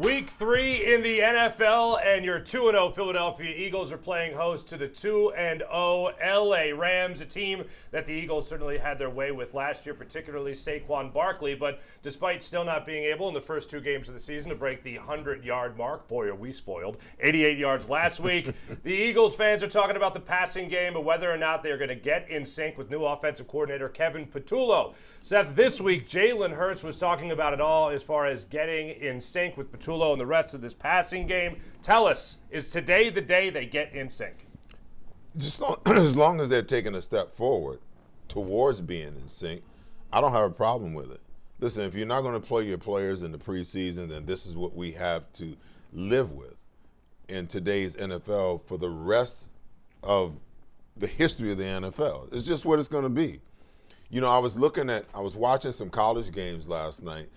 Week 3 in the NFL, and your 2-0 Philadelphia Eagles are playing host to the 2-0 LA Rams, a team that the Eagles certainly had their way with last year, particularly Saquon Barkley. But despite still not being able in the first 2 games of the season to break the 100-yard mark, boy, are we spoiled, 88 yards last week, the Eagles fans are talking about the passing game and whether or not they're going to get in sync with new offensive coordinator Kevin Patullo. Seth, this week, Jalen Hurts was talking about it all as far as getting in sync with Patullo and the rest of this passing game. Tell us, is today the day they get in sync? Just as long as they're taking a step forward towards being in sync, I don't have a problem with it. Listen, if you're not going to play your players in the preseason, then this is what we have to live with in today's NFL for the rest of the history of the NFL. It's just what it's going to be. You know, I was watching some college games last night,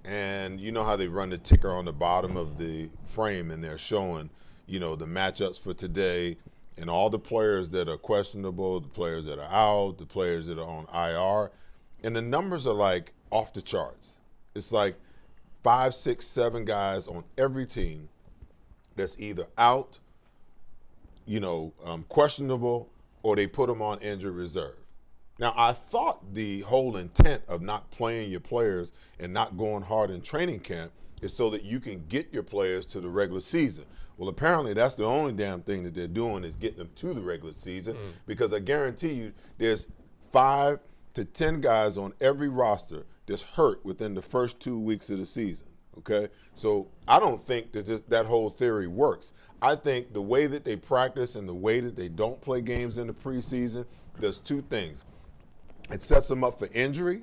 and you know how they run the ticker on the bottom of the frame, and they're showing, you know, the matchups for today and all the players that are questionable, the players that are out, the players that are on IR, and the numbers are like off the charts. It's like 5, 6, 7 guys on every team that's either out, you know, questionable, or they put them on injured reserve. Now, I thought the whole intent of not playing your players and not going hard in training camp is so that you can get your players to the regular season. Well, apparently that's the only damn thing that they're doing is getting them to the regular season, because I guarantee you there's 5 to 10 guys on every roster that's hurt within the first 2 weeks of the season, okay? So I don't think that whole theory works. I think the way that they practice and the way that they don't play games in the preseason does 2 things. It sets them up for injury,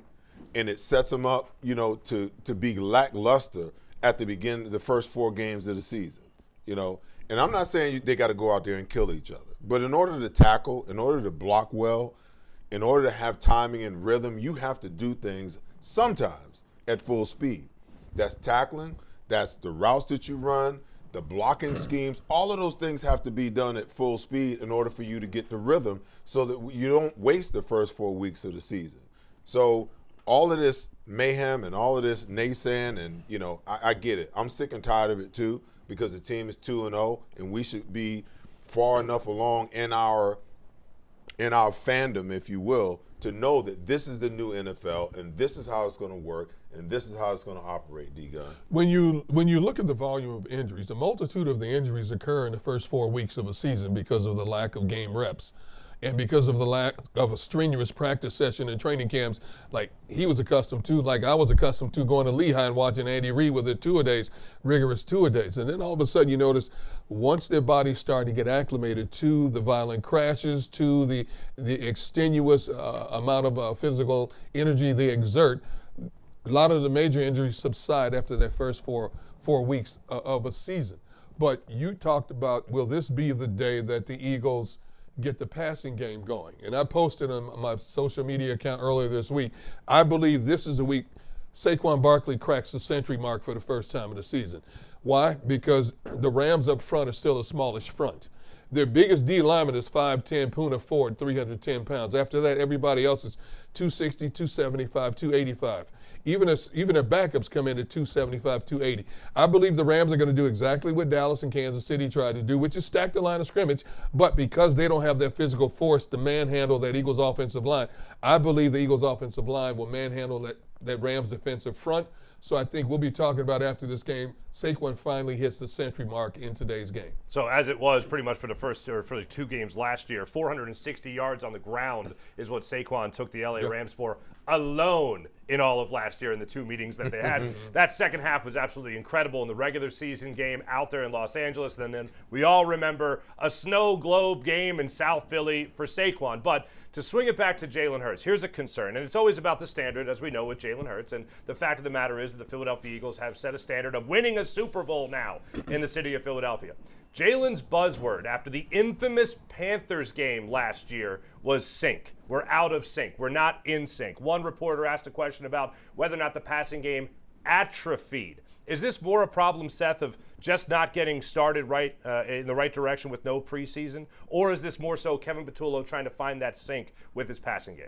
and it sets them up, you know, to be lackluster at the beginning of the first 4 games of the season, you know. And I'm not saying they got to go out there and kill each other, but in order to tackle, in order to block well, in order to have timing and rhythm, you have to do things sometimes at full speed. That's tackling, that's the routes that you run, the blocking schemes, all of those things have to be done at full speed in order for you to get the rhythm so that you don't waste the first 4 weeks of the season. So all of this mayhem and all of this naysaying, and, you know, I get it. I'm sick and tired of it too, because the team is 2-0 and we should be far enough along in our fandom, if you will, to know that this is the new NFL and this is how it's going to work and this is how it's going to operate, D-Gun. When you look at the volume of injuries, the multitude of the injuries occur in the first 4 weeks of a season because of the lack of game reps and because of the lack of a strenuous practice session and training camps like he was accustomed to, like I was accustomed to going to Lehigh and watching Andy Reid with their two-a-days, rigorous two-a-days. And then all of a sudden you notice once their bodies start to get acclimated to the violent crashes, to the extenuous amount of physical energy they exert, a lot of the major injuries subside after that first four weeks of a season. But you talked about, will this be the day that the Eagles get the passing game going? And I posted on my social media account earlier this week, I believe this is the week Saquon Barkley cracks the century mark for the first time in the season. Why? Because the Rams up front are still a smallish front. Their biggest D lineman is 5'10", Poona Ford, 310 pounds. After that, everybody else is 260, 275, 285. Even their backups come in at 275, 280. I believe the Rams are going to do exactly what Dallas and Kansas City tried to do, which is stack the line of scrimmage. But because they don't have that physical force to manhandle that Eagles offensive line, I believe the Eagles offensive line will manhandle that Rams defensive front. So I think we'll be talking about after this game, Saquon finally hits the century mark in today's game. So as it was pretty much for the 2 games last year, 460 yards on the ground is what Saquon took the LA Rams for alone in all of last year in the 2 meetings that they had. That second half was absolutely incredible in the regular season game out there in Los Angeles. And then we all remember a snow globe game in South Philly for Saquon. But to swing it back to Jalen Hurts, here's a concern. And it's always about the standard, as we know, with Jalen Hurts. And the fact of the matter is that the Philadelphia Eagles have set a standard of winning a Super Bowl now in the city of Philadelphia. Jalen's buzzword after the infamous Panthers game last year was sync. We're out of sync. We're not in sync. One reporter asked a question about whether or not the passing game atrophied. Is this more a problem, Seth, of just not getting started right in the right direction with no preseason? Or is this more so Kevin Patullo trying to find that sync with his passing game?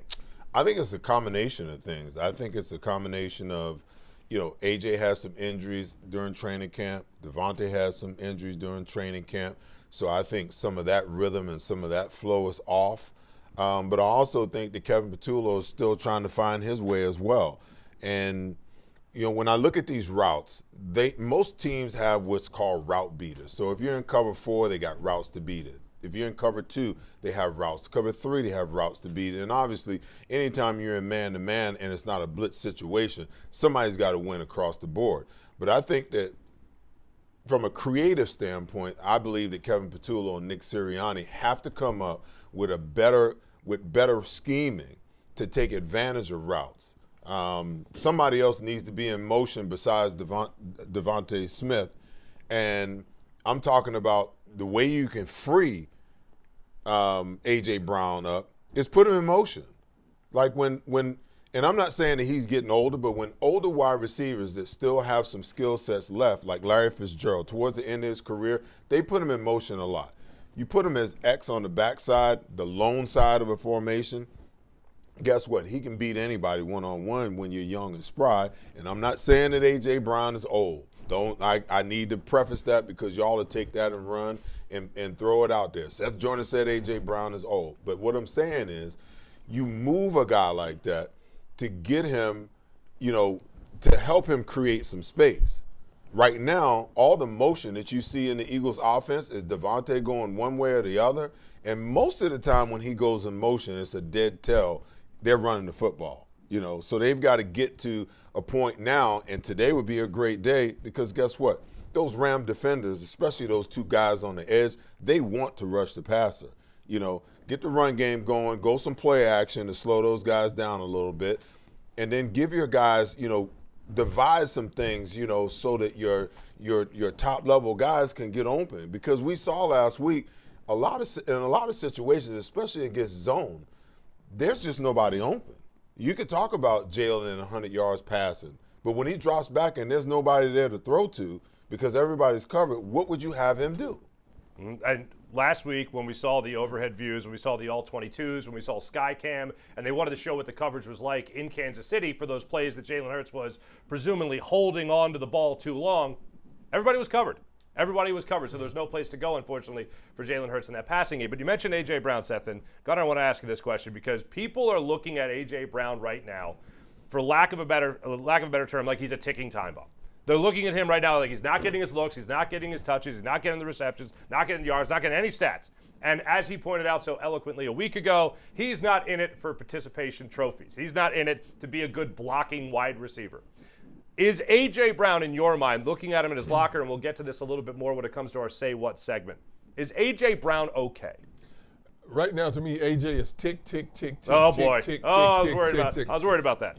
I think it's a combination of things. I think it's a combination of, AJ has some injuries during training camp. DeVonta has some injuries during training camp. So I think some of that rhythm and some of that flow is off. But I also think that Kevin Patullo is still trying to find his way as well. And, when I look at these routes, most teams have what's called route beaters. So if you're in cover 4, they got routes to beat it. If you're in cover 2, they have routes. Cover 3, they have routes to beat it. And obviously, anytime you're in man-to-man and it's not a blitz situation, somebody's got to win across the board. But I think that from a creative standpoint, I believe that Kevin Patullo and Nick Sirianni have to come up with better scheming to take advantage of routes. Somebody else needs to be in motion besides DeVonta Smith. And I'm talking about the way you can free A.J. Brown up is put him in motion. Like when and I'm not saying that he's getting older, but when older wide receivers that still have some skill sets left, like Larry Fitzgerald, towards the end of his career, they put him in motion a lot. You put him as X on the backside, the lone side of a formation, guess what? He can beat anybody one-on-one when you're young and spry. And I'm not saying that A.J. Brown is old. I need to preface that because y'all will take that and run and throw it out there. Seth Jordan said A.J. Brown is old. But what I'm saying is you move a guy like that to get him, to help him create some space. Right now, all the motion that you see in the Eagles offense is DeVonta going one way or the other. And most of the time when he goes in motion, it's a dead tell. They're running the football, So they've got to get to a point now, and today would be a great day because guess what? Those Ram defenders, especially those two guys on the edge, they want to rush the passer. Get the run game going, go some play action to slow those guys down a little bit, and then give your guys, devise some things, so that your top level guys can get open. Because we saw last week in a lot of situations, especially against zone, there's just nobody open. You could talk about Jaylen and 100 yards passing, but when he drops back and there's nobody there to throw to because everybody's covered, what would you have him do? And last week when we saw the overhead views, when we saw the all-22s, when we saw Skycam, and they wanted to show what the coverage was like in Kansas City for those plays that Jalen Hurts was presumably holding on to the ball too long, everybody was covered. Everybody was covered, so there's no place to go, unfortunately, for Jalen Hurts in that passing game. But you mentioned A.J. Brown, Seth, and God, I want to ask you this question because people are looking at A.J. Brown right now, for lack of a better term, like he's a ticking time bomb. They're looking at him right now like he's not getting his looks, he's not getting his touches, he's not getting the receptions, not getting yards, not getting any stats. And as he pointed out so eloquently a week ago, he's not in it for participation trophies. He's not in it to be a good blocking wide receiver. Is A.J. Brown, in your mind, looking at him in his locker, and we'll get to this a little bit more when it comes to our Say What segment, is A.J. Brown okay? Right now, to me, A.J. is tick, tick, tick, tick, oh, tick, boy. tick, I was tick, worried tick, about tick. I was worried about that.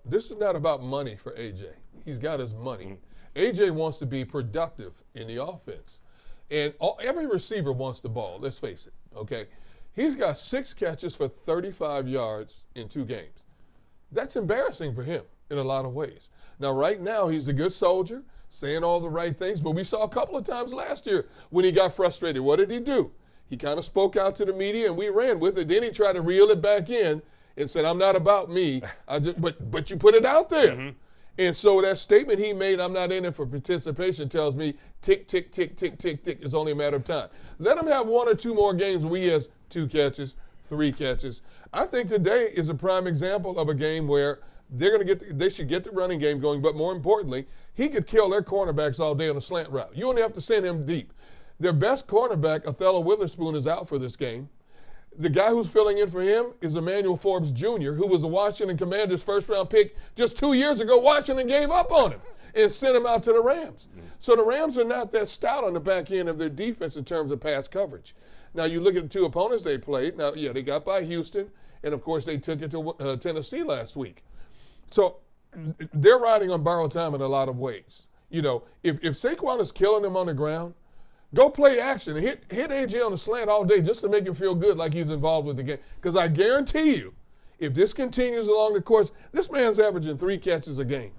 This is not about money for A.J. He's got his money. A.J. wants to be productive in the offense. And every receiver wants the ball, let's face it, okay? He's got 6 catches for 35 yards in 2 games. That's embarrassing for him in a lot of ways. Now, right now, he's a good soldier, saying all the right things, but we saw a couple of times last year when he got frustrated. What did he do? He kind of spoke out to the media, and we ran with it. Then he tried to reel it back in and said, I'm not about me. But you put it out there. Mm-hmm. And so that statement he made, I'm not in it for participation, tells me tick, tick, tick, tick, tick, tick. It's only a matter of time. Let him have 1 or 2 more games where he has 2 catches, 3 catches. I think today is a prime example of a game where they should get the running game going, but more importantly, he could kill their cornerbacks all day on a slant route. You only have to send him deep. Their best cornerback, Othello Witherspoon, is out for this game. The guy who's filling in for him is Emmanuel Forbes Jr., who was a Washington Commanders first-round pick just 2 years ago. Washington gave up on him and sent him out to the Rams. So the Rams are not that stout on the back end of their defense in terms of pass coverage. Now, you look at the 2 opponents they played. Now, yeah, they got by Houston, and, of course, they took it to Tennessee last week. So they're riding on borrowed time in a lot of ways. If Saquon is killing them on the ground, go play action. Hit A.J. on the slant all day just to make him feel good like he's involved with the game. Because I guarantee you, if this continues along the course, this man's averaging 3 catches a game.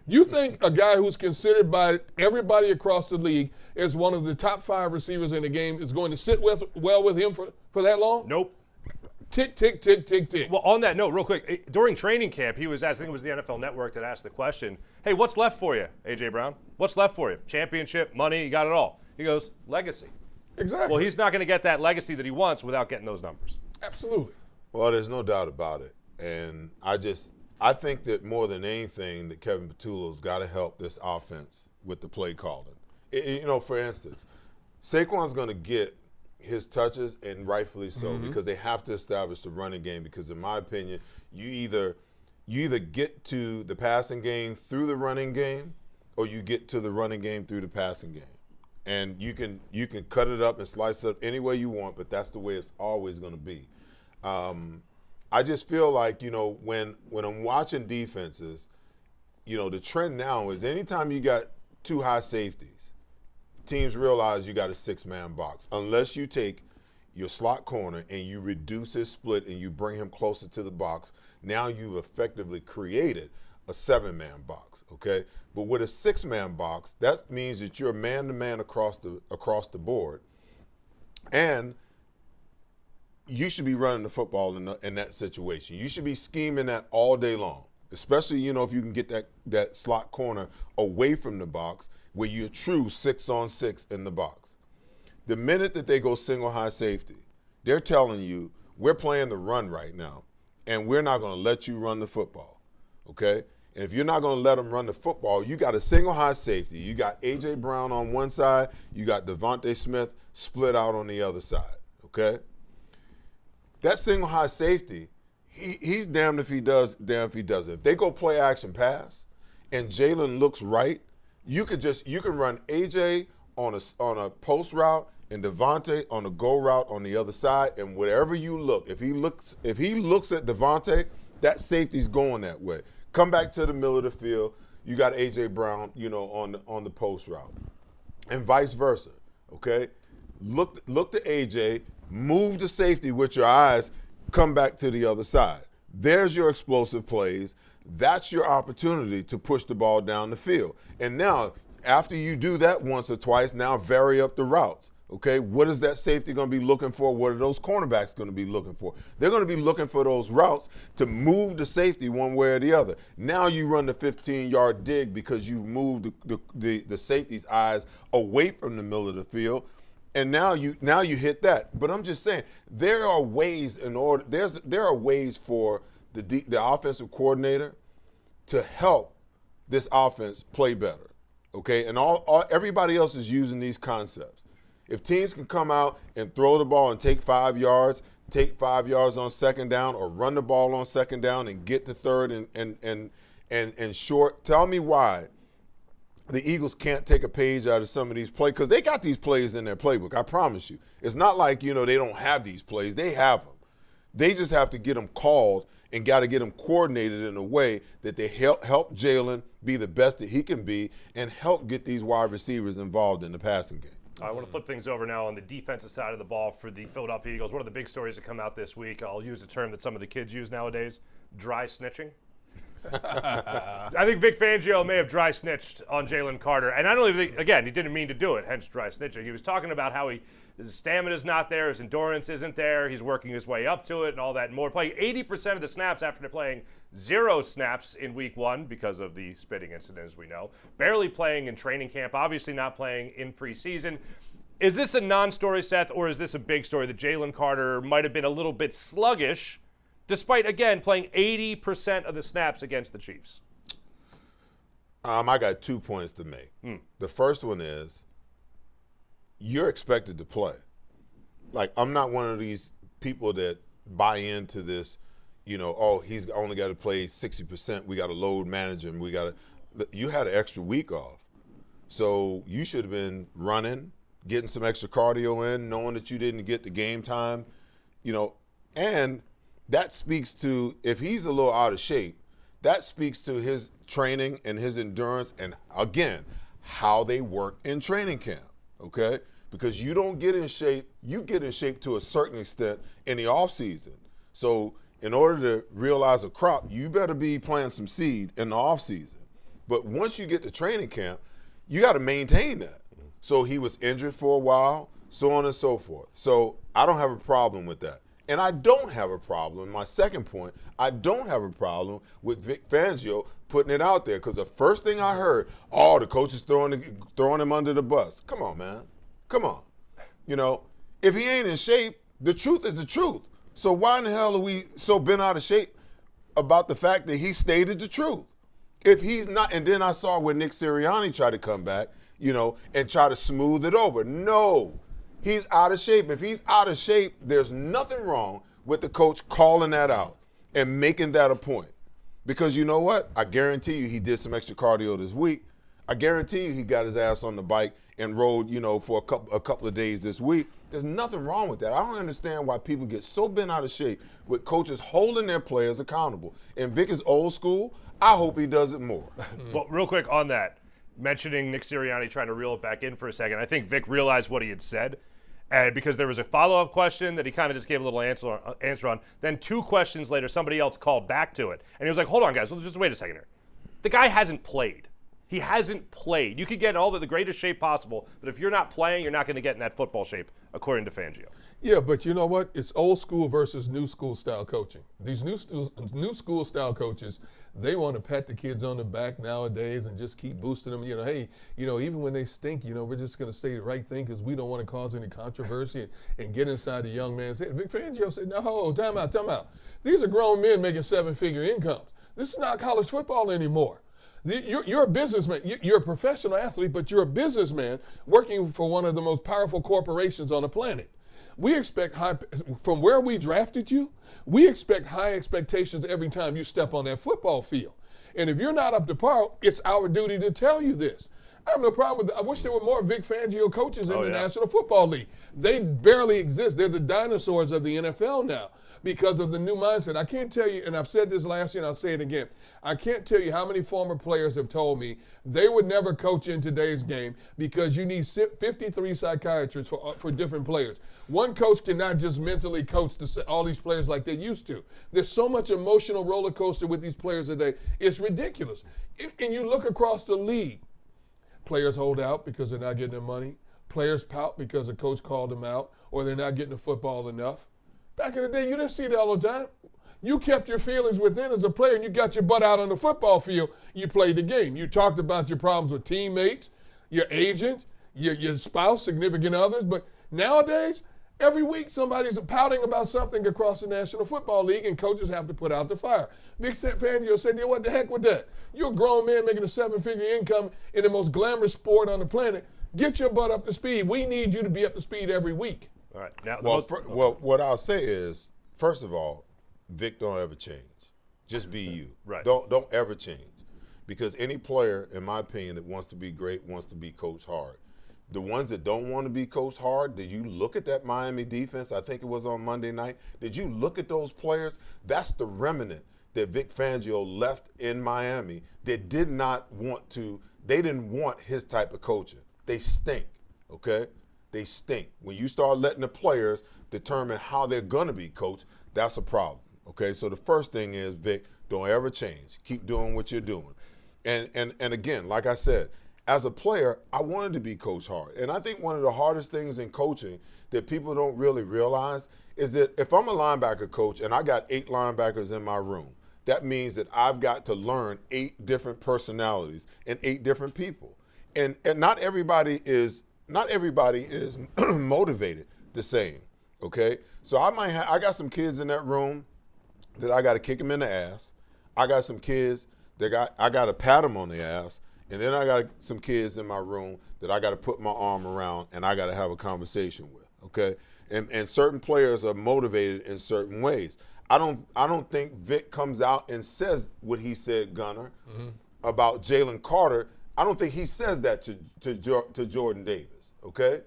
You think a guy who's considered by everybody across the league as one of the top 5 receivers in the game is going to sit well with him for that long? Nope. tick, tick, tick, tick, tick. Well, on that note, real quick, during training camp, he was asked, I think it was the NFL Network that asked the question, hey, what's left for you, A.J. Brown? What's left for you? Championship, money, you got it all. He goes, legacy. Exactly. Well, he's not going to get that legacy that he wants without getting those numbers. Absolutely. Well, there's no doubt about it. And I think that more than anything that Kevin Patullo's got to help this offense with the play calling. For instance, Saquon's going to get his touches, and rightfully so, because they have to establish the running game. Because in my opinion, you either get to the passing game through the running game, or you get to the running game through the passing game. And you can cut it up and slice it up any way you want, but that's the way it's always going to be. I just feel like, when I'm watching defenses, the trend now is anytime you got two high safeties, teams realize you got a six-man box. Unless you take your slot corner and you reduce his split and you bring him closer to the box, now you've effectively created a seven-man box, okay? But with a six-man box, that means that you're man-to-man across the board. And you should be running the football in that situation. You should be scheming that all day long, especially, if you can get that slot corner away from the box where you're true 6-on-6 in the box. The minute that they go single high safety, they're telling you, we're playing the run right now, and we're not going to let you run the football, okay? And if you're not going to let them run the football, you got a single high safety. You got A.J. Brown on one side. You got DeVonta Smith split out on the other side, okay? That single high safety, he's damned if he does, damned if he doesn't. If they go play action pass and Jaylen looks right, you can run AJ on a post route and DeVonta on a go route on the other side, and wherever you look, if he looks at DeVonta, that safety's going that way. Come back to the middle of the field, you got AJ Brown, on the post route, and vice versa. Okay, look to AJ, move the safety with your eyes, come back to the other side. There's your explosive plays. That's your opportunity to push the ball down the field. And now, after you do that once or twice, now vary up the routes. Okay, what is that safety going to be looking for? What are those cornerbacks going to be looking for? They're going to be looking for those routes to move the safety one way or the other. Now you run the 15-yard dig because you've moved the safety's eyes away from the middle of the field. And now you hit that. But I'm just saying, there are ways for the offensive coordinator to help this offense play better, okay? And everybody else is using these concepts. If teams can come out and throw the ball and take 5 yards, take 5 yards on second down, or run the ball on second down and get to third and short, tell me why the Eagles can't take a page out of some of these plays, because they got these plays in their playbook, I promise you. It's not like, they don't have these plays. They have them. They just have to get them called and got to get them coordinated in a way that they help Jaylen be the best that he can be and help get these wide receivers involved in the passing game. I want to flip things over now on the defensive side of the ball for the Philadelphia Eagles. One of the big stories that come out this week, I'll use a term that some of the kids use nowadays, dry snitching. I think Vic Fangio may have dry snitched on Jaylen Carter. And I don't even think, again, he didn't mean to do it, hence dry snitching. He was talking about how his stamina's not there, his endurance isn't there, he's working his way up to it and all that and more. Playing 80% of the snaps after playing 0 snaps in week 1 because of the spitting incident, as we know. Barely playing in training camp, obviously not playing in preseason. Is this a non-story, Seth, or is this a big story that Jaylen Carter might have been a little bit sluggish despite, again, playing 80% of the snaps against the Chiefs? I got 2 points to make. The first one is, you're expected to play. Like, I'm not one of these people that buy into this, he's only got to play 60%. We got to load manage him. You had an extra week off. So you should have been running, getting some extra cardio in, knowing that you didn't get the game time, and that speaks to, if he's a little out of shape, that speaks to his training and his endurance and, again, how they work in training camp, okay? Because you don't get in shape, you get in shape to a certain extent in the offseason. So in order to realize a crop, you better be planting some seed in the offseason. But once you get to training camp, you got to maintain that. So he was injured for a while, so on and so forth. So I don't have a problem with that. And I don't have a problem. My second point, I don't have a problem with Vic Fangio putting it out there, because the first thing I heard, the coach is throwing him under the bus. Come on, man. Come on. You know, if he ain't in shape, the truth is the truth. So why in the hell are we so bent out of shape about the fact that he stated the truth? If he's not, and then I saw when Nick Sirianni tried to come back, you know, and try to smooth it over. No, he's out of shape. If he's out of shape, there's nothing wrong with the coach calling that out and making that a point. Because you know what? I guarantee you he did some extra cardio this week. I guarantee you he got his ass on the bike and rode, you know, for a couple of days this week. There's nothing wrong with that. I don't understand why people get so bent out of shape with coaches holding their players accountable. And Vic is old school. I hope he does it more. Well, real quick on that, mentioning Nick Sirianni trying to reel it back in for a second, I think Vic realized what he had said, and because there was a follow-up question that he kind of just gave a little answer on. Then 2 questions later, somebody else called back to it, and he was like, hold on, guys, just wait a second here. The guy hasn't played. He hasn't played. You could get in all the greatest shape possible, but if you're not playing, you're not going to get in that football shape, according to Fangio. Yeah, but you know what? It's old school versus new school style coaching. These new school style coaches, they want to pat the kids on the back nowadays and just keep boosting them. You know, hey, you know, even when they stink, you know, we're just going to say the right thing because we don't want to cause any controversy and get inside the young man's head. Vic Fangio said, no, time out. These are grown men making 7-figure incomes. This is not college football anymore. You're a businessman. You're a professional athlete, but you're a businessman working for one of the most powerful corporations on the planet. We expect from where we drafted you, we expect high expectations every time you step on that football field. And if you're not up to par, it's our duty to tell you this. I have no problem with that. I wish there were more Vic Fangio coaches in the National Football League. They barely exist. They're the dinosaurs of the NFL now because of the new mindset. I can't tell you, and I've said this last year and I'll say it again, I can't tell you how many former players have told me they would never coach in today's game because you need 53 psychiatrists for different players. One coach cannot just mentally coach all these players like they used to. There's so much emotional roller coaster with these players today. It's ridiculous. And you look across the league. Players hold out because they're not getting their money. Players pout because a coach called them out or they're not getting the football enough. Back in the day, you didn't see that all the time. You kept your feelings within as a player and you got your butt out on the football field. You played the game. You talked about your problems with teammates, your agent, your spouse, significant others. But nowadays, every week somebody's pouting about something across the National Football League and coaches have to put out the fire. Vic Fangio said, yeah, what the heck with that? You're a grown man making a 7-figure income in the most glamorous sport on the planet. Get your butt up to speed. We need you to be up to speed every week. All right. Now, well, what I'll say is, first of all, Vic, don't ever change. Just be you. Right. Don't ever change. Because any player, in my opinion, that wants to be great wants to be coached hard. The ones that don't want to be coached hard, did you look at that Miami defense? I think it was on Monday night. Did you look at those players? That's the remnant that Vic Fangio left in Miami that did not want to, they didn't want his type of coaching. They stink, okay? They stink. When you start letting the players determine how they're going to be coached, that's a problem, okay? So the first thing is, Vic, don't ever change. Keep doing what you're doing. And again, like I said, as a player, I wanted to be coached hard. And I think one of the hardest things in coaching that people don't really realize is that if I'm a linebacker coach and I got 8 linebackers in my room, that means that I've got to learn 8 different personalities and 8 different people. And not everybody is motivated the same, okay? So I got some kids in that room that I got to kick them in the ass. I got some kids that I got to pat them on the ass. And then I got some kids in my room that I got to put my arm around and I got to have a conversation with, okay? And certain players are motivated in certain ways. I don't think Vic comes out and says what he said, Gunner, about Jaylen Carter. I don't think he says that to Jordan Davis, okay?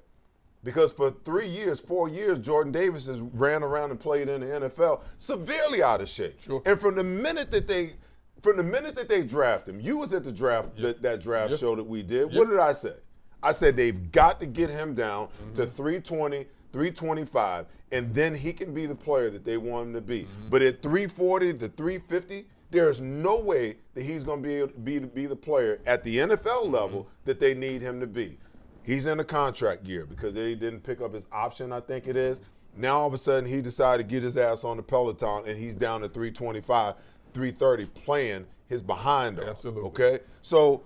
Because for 4 years, Jordan Davis has ran around and played in the NFL severely out of shape. Sure. And from the minute that they draft him, you was at the draft, that draft show that we did. What did I say? I said they've got to get him down to 320, 325, and then he can be the player that they want him to be. But at 340 to 350, there is no way that he's going to be able to be the player at the NFL level that they need him to be. He's in a contract year because they didn't pick up his option, I think it is. Now all of a sudden he decided to get his ass on the Peloton and he's down to 325, 330 playing his behind off. Absolutely. Okay? So,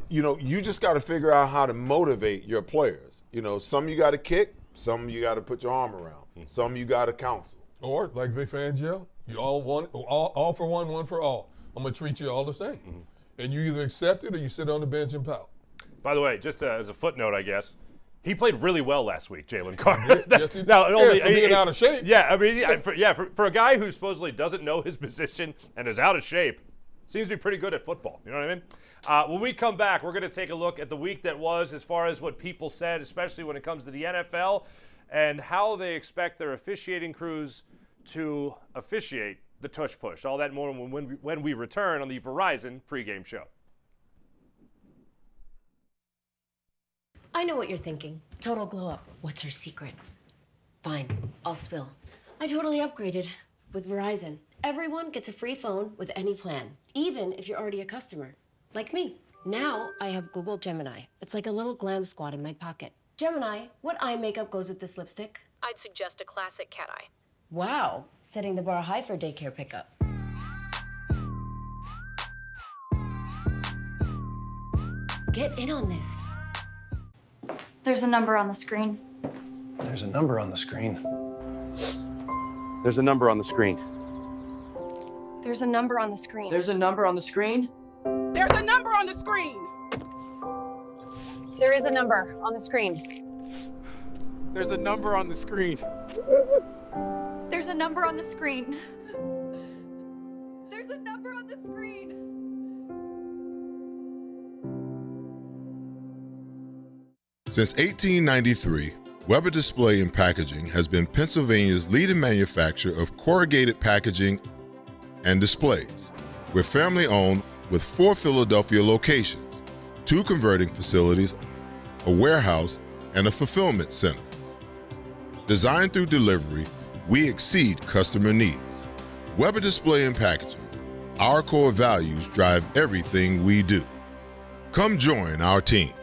you just got to figure out how to motivate your players. Some you got to kick, some you got to put your arm around, some you got to counsel. Or, like Vic Fangio, you all for one for all. I'm going to treat you all the same. Mm-hmm. And you either accept it or you sit on the bench and pout. By the way, just as a footnote, I guess, he played really well last week, Jaylen Carter. Yes, he did. Now, for being out of shape. Yeah, I mean, for a guy who supposedly doesn't know his position and is out of shape, seems to be pretty good at football. You know what I mean? When we come back, we're going to take a look at the week that was as far as what people said, especially when it comes to the NFL, and how they expect their officiating crews to officiate the tush push. All that more when we return on the Verizon pregame show. I know what you're thinking. Total glow up. What's her secret? Fine, I'll spill. I totally upgraded with Verizon. Everyone gets a free phone with any plan, even if you're already a customer, like me. Now I have Google Gemini. It's like a little glam squad in my pocket. Gemini, what eye makeup goes with this lipstick? I'd suggest a classic cat eye. Wow, setting the bar high for daycare pickup. Get in on this. There's a number on the screen. There's a number on the screen. There's a number on the screen. There's a number on the screen. There's a number on the screen. There's a number on the screen. There is a number on the screen. There's a number on the screen. There's a number on the screen. There's a number on the screen. Since 1893, Weber Display and Packaging has been Pennsylvania's leading manufacturer of corrugated packaging and displays. We're family-owned with 4 Philadelphia locations, 2 converting facilities, a warehouse, and a fulfillment center. Designed through delivery, we exceed customer needs. Weber Display and Packaging. Our core values drive everything we do. Come join our team.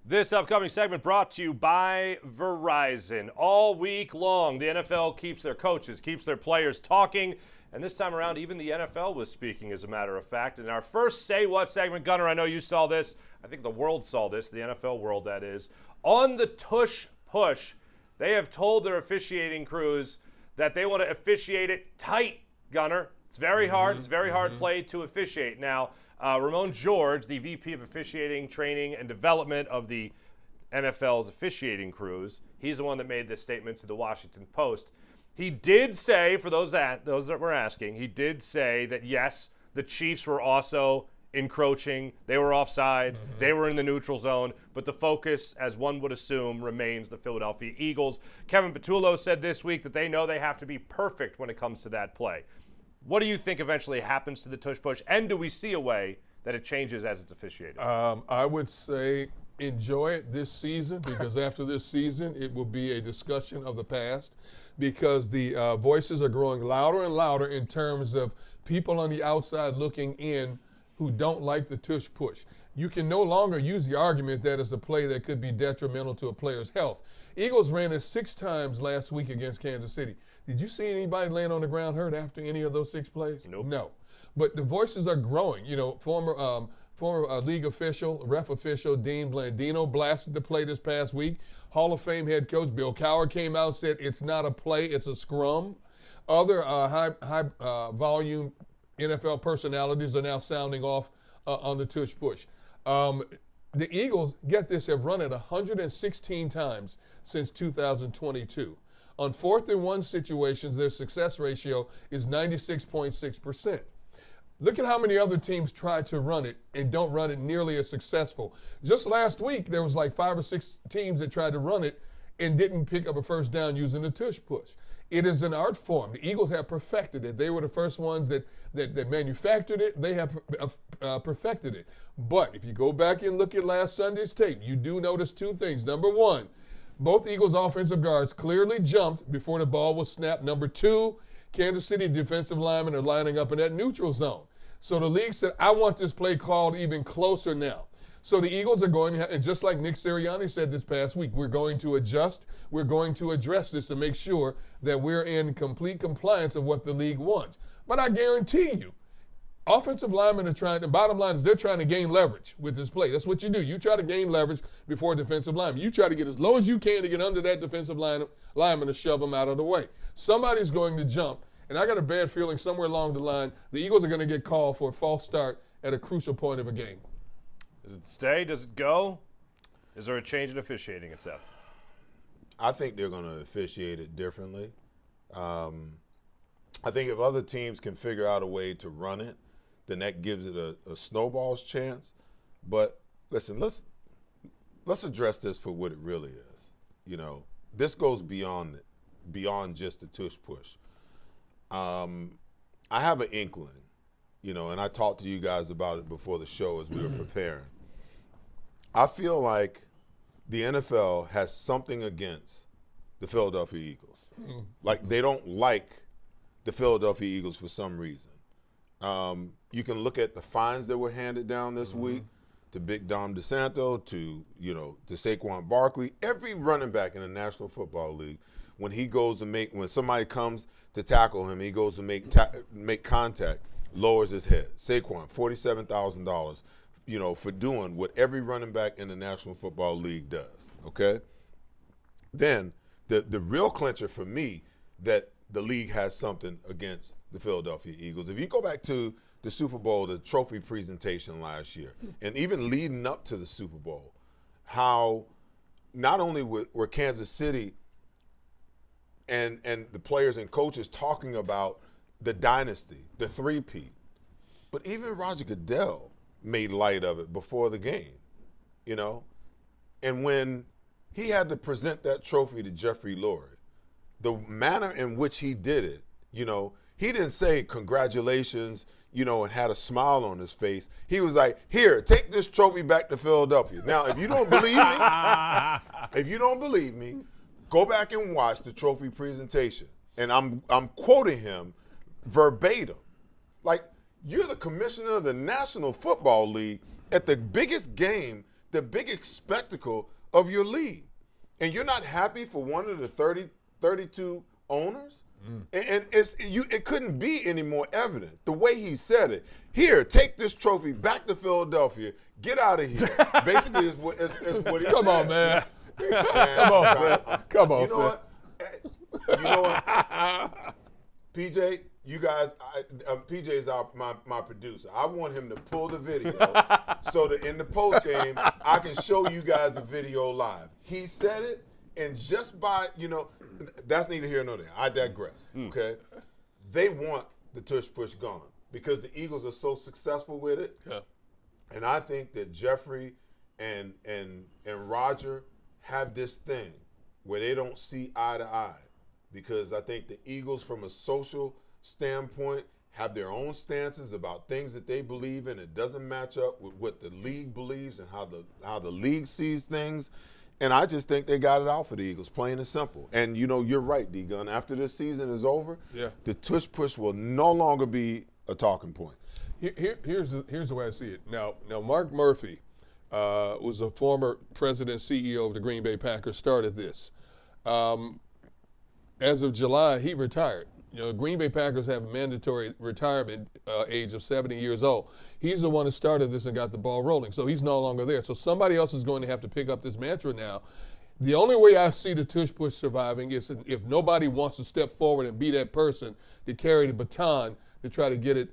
This upcoming segment brought to you by Verizon. All week long, the NFL keeps their coaches, keeps their players talking, and this time around, even the NFL was speaking, as a matter of fact. In our first Say What segment, Gunner, I know you saw this. I think the world saw this, the NFL world, that is. On the tush push, they have told their officiating crews that they want to officiate it tight, Gunner. It's very hard. It's very hard play to officiate. Now, Ramon George, the VP of Officiating, Training, and Development of the NFL's officiating crews, he's the one that made this statement to the Washington Post. He did say, for those that were asking, he did say that, yes, the Chiefs were also encroaching. They were offsides. They were in the neutral zone. But the focus, as one would assume, remains the Philadelphia Eagles. Kevin Patullo said this week that they know they have to be perfect when it comes to that play. What do you think eventually happens to the tush push, and do we see a way that it changes as it's officiated? I would say enjoy it this season, because after this season, it will be a discussion of the past, because the voices are growing louder and louder in terms of people on the outside looking in who don't like the tush push. You can no longer use the argument that it's a play that could be detrimental to a player's health. Eagles ran it 6 times last week against Kansas City. Did you see anybody laying on the ground hurt after any of those 6 plays? Nope. No. But the voices are growing. You know, former league official, ref official, Dean Blandino blasted the play this past week. Hall of Fame head coach Bill Cowher came out and said it's not a play, it's a scrum. Other high volume NFL personalities are now sounding off on the tush push. The Eagles, get this, have run it 116 times since 2022. On 4th and 1 situations, their success ratio is 96.6%. Look at how many other teams try to run it and don't run it nearly as successful. Just last week, there was like 5 or 6 teams that tried to run it and didn't pick up a first down using the tush push. It is an art form. The Eagles have perfected it. They were the first ones that manufactured it. They have perfected it. But if you go back and look at last Sunday's tape, you do notice 2 things. Number 1, both Eagles offensive guards clearly jumped before the ball was snapped. Number 2, Kansas City defensive linemen are lining up in that neutral zone. So the league said, I want this play called even closer now. So the Eagles are going to, and just like Nick Sirianni said this past week, we're going to adjust, we're going to address this to make sure that we're in complete compliance of what the league wants. But I guarantee you, offensive linemen are trying, the bottom line is they're trying to gain leverage with this play. That's what you do. You try to gain leverage before a defensive lineman. You try to get as low as you can to get under that defensive lineman to shove them out of the way. Somebody's going to jump, and I got a bad feeling somewhere along the line, the Eagles are going to get called for a false start at a crucial point of a game. Does it stay? Does it go? Is there a change in officiating at Seth? I think they're going to officiate it differently. I think if other teams can figure out a way to run it, then that gives it a snowball's chance. But listen, let's address this for what it really is. You know, this goes beyond just the tush push. I have an inkling, you know, and I talked to you guys about it before the show as we were preparing. I feel like the NFL has something against the Philadelphia Eagles. Like they don't like the Philadelphia Eagles for some reason. You can look at the fines that were handed down this week to Big Dom DeSanto, to Saquon Barkley. Every running back in the National Football League, when somebody comes to tackle him, he goes to make contact, lowers his head. Saquon, $47,000. For doing what every running back in the National Football League does, okay? Then the real clincher for me that the league has something against the Philadelphia Eagles. If you go back to the Super Bowl, the trophy presentation last year, and even leading up to the Super Bowl, how not only were Kansas City and the players and coaches talking about the dynasty, the three-peat, but even Roger Goodell made light of it before the game, And when he had to present that trophy to Jeffrey Lurie, the manner in which he did it, he didn't say congratulations, and had a smile on his face. He was like, here, take this trophy back to Philadelphia. Now, if you don't believe me, go back and watch the trophy presentation. And I'm quoting him verbatim. Like, you're the commissioner of the National Football League at the biggest game, the biggest spectacle of your league. And you're not happy for one of the 32 owners? And it couldn't be any more evident. The way he said it, here, take this trophy back to Philadelphia, get out of here. Basically, is what he said. Come on, man. Come on, man. Come on, you know what? PJ, you guys, PJ is my producer. I want him to pull the video so that in the post game, I can show you guys the video live. He said it, and just by, that's neither here nor there. I digress, okay? They want the tush push gone because the Eagles are so successful with it. Yeah. And I think that Jeffrey and Roger have this thing where they don't see eye to eye because I think the Eagles, from a social standpoint, have their own stances about things that they believe in. It doesn't match up with what the league believes and how the league sees things. And I just think they got it out for the Eagles, plain and simple. And, you're right, D-Gun. After this season is over, the tush push will no longer be a talking point. Here's the way I see it. Now Mark Murphy was a former president CEO of the Green Bay Packers, started this. As of July, he retired. Green Bay Packers have a mandatory retirement age of 70 years old. He's the one who started this and got the ball rolling, so he's no longer there. So somebody else is going to have to pick up this mantra now. The only way I see the tush push surviving is if nobody wants to step forward and be that person to carry the baton to try to get it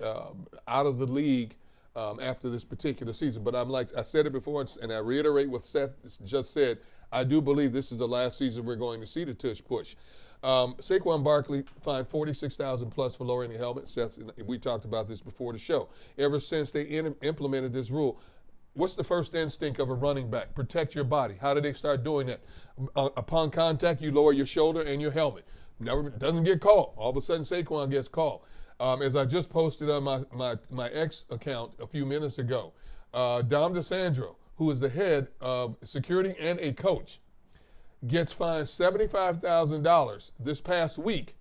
out of the league after this particular season. But I said it before, and I reiterate what Seth just said. I do believe this is the last season we're going to see the tush push. Saquon Barkley fined $46,000 plus for lowering the helmet. Seth, we talked about this before the show. Ever since they implemented this rule, what's the first instinct of a running back? Protect your body. How do they start doing that? Upon contact, you lower your shoulder and your helmet. Doesn't get called. All of a sudden, Saquon gets called. As I just posted on my X account a few minutes ago, Dom DeSandro, who is the head of security and a coach, gets fined $75,000 this past week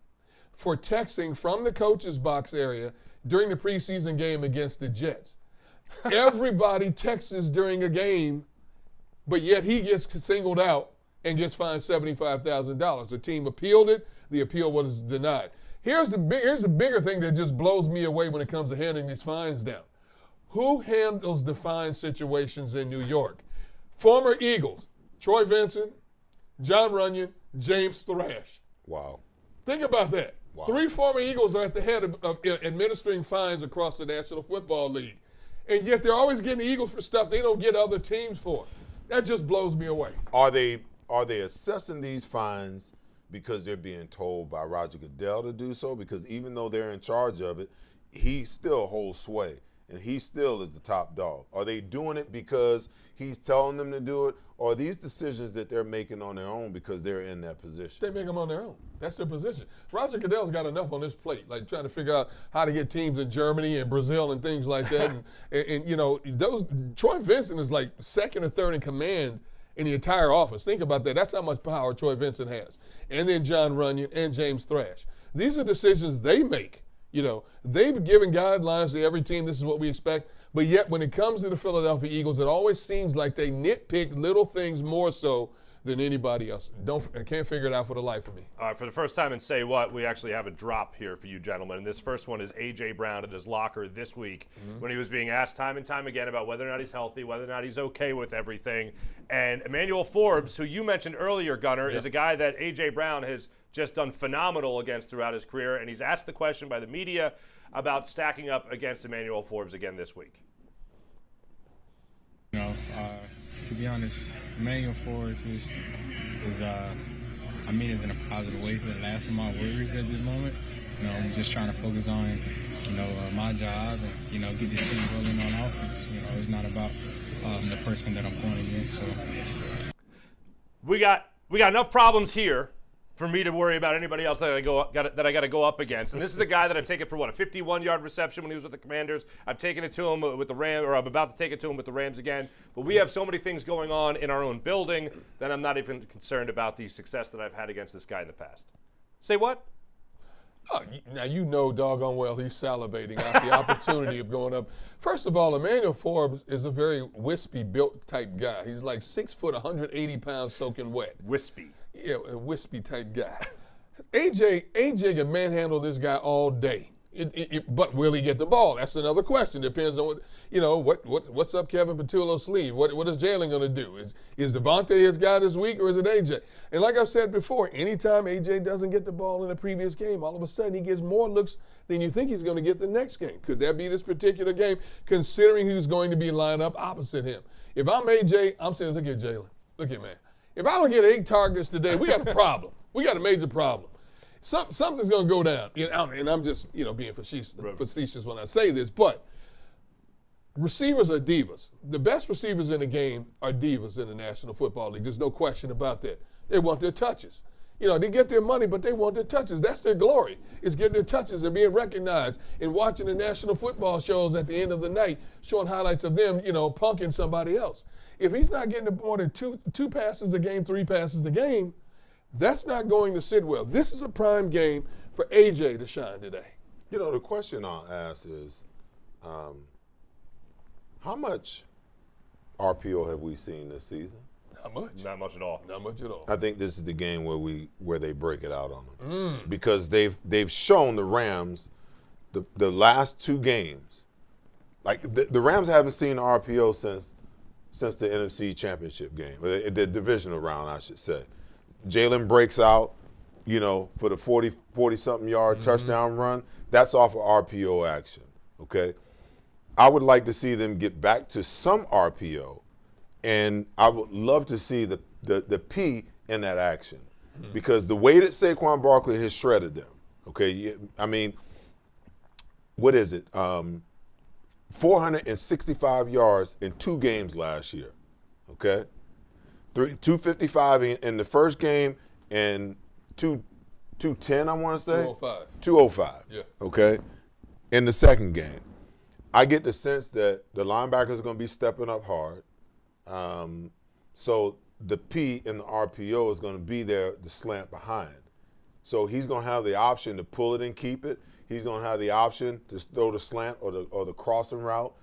for texting from the coach's box area during the preseason game against the Jets. Everybody texts during a game, but yet he gets singled out and gets fined $75,000. The team appealed it. The appeal was denied. Here's the bigger thing that just blows me away when it comes to handing these fines down. Who handles the fine situations in New York? Former Eagles, Troy Vincent, John Runyon, James Thrash. Wow. Think about that. Wow. 3 former Eagles are at the head of administering fines across the National Football League. And yet they're always getting Eagles for stuff they don't get other teams for. That just blows me away. Are they assessing these fines because they're being told by Roger Goodell to do so? Because even though they're in charge of it, he still holds sway, and he still is the top dog. Are they doing it because he's telling them to do it, or are these decisions that they're making on their own because they're in that position? They make them on their own. That's their position. Roger Goodell's got enough on his plate, like trying to figure out how to get teams in Germany and Brazil and things like that. and you know, Troy Vincent is like second or third in command in the entire office. Think about that. That's how much power Troy Vincent has. And then John Runyon and James Thrash. These are decisions they make. You know, they've given guidelines to every team. This is what we expect. But yet when it comes to the Philadelphia Eagles, it always seems like they nitpick little things more so than anybody else. I can't figure it out for the life of me. All right, for the first time in Say What, we actually have a drop here for you gentlemen. And this first one is A.J. Brown at his locker this week when he was being asked time and time again about whether or not he's healthy, whether or not he's okay with everything. And Emmanuel Forbes, who you mentioned earlier, Gunner, is a guy that A.J. Brown has just done phenomenal against throughout his career. And he's asked the question by the media about stacking up against Emmanuel Forbes again this week. You know, to be honest, Emmanuel Forbes is I mean it's in a positive way for the last of my worries at this moment. You know, I'm just trying to focus on, you know, my job and, you know, get this thing rolling on offense. You know, it's not about the person that I'm going against. So we got enough problems here for me to worry about anybody else that I got to go up against. And this is a guy that I've taken for a 51-yard reception when he was with the Commanders. I've taken it to him with the Rams, or I'm about to take it to him with the Rams again. But we have so many things going on in our own building that I'm not even concerned about the success that I've had against this guy in the past. Say what? Oh, now you know doggone well he's salivating out the opportunity of going up. First of all, Emmanuel Forbes is a very wispy-built type guy. He's like 6 foot, 180 pounds soaking wet. Wispy. Yeah, a wispy type guy. AJ can manhandle this guy all day. But will he get the ball? That's another question. Depends on what's up Kevin Patullo's sleeve. What is Jaylen going to do? Is DeVonta his guy this week, or is it AJ? And like I've said before, anytime AJ doesn't get the ball in a previous game, all of a sudden he gets more looks than you think he's going to get the next game. Could that be this particular game, considering who's going to be lined up opposite him? If I'm AJ, I'm saying, look at Jaylen. Look at man. If I don't get 8 targets today, we got a problem. We got a major problem. Something's going to go down. And I'm just, being facetious when I say this, but receivers are divas. The best receivers in the game are divas in the National Football League. There's no question about that. They want their touches. They get their money, but they want their touches. That's their glory, is getting their touches and being recognized and watching the national football shows at the end of the night, showing highlights of them, punking somebody else. If he's not getting more than two passes a game, 3 passes a game, that's not going to sit well. This is a prime game for AJ to shine today. The question I'll ask is, how much RPO have we seen this season? Not much. Not much at all. Not much at all. I think this is the game where they break it out on them because they've shown the Rams the last 2 games. Like the Rams haven't seen RPO since the NFC Championship game, the divisional round, I should say. Jaylen breaks out, for the 40-something yard touchdown run. That's off of RPO action, okay? I would like to see them get back to some RPO, and I would love to see the P in that action because the way that Saquon Barkley has shredded them, okay? I mean, what is it? 465 yards in 2 games last year, okay? 255 in the first game and 210, I want to say? 205. 205. Yeah. Okay? In the second game. I get the sense that the linebackers are going to be stepping up hard. So the P in the RPO is going to be there, the slant behind. So he's going to have the option to pull it and keep it. He's going to have the option to throw the slant or the crossing route.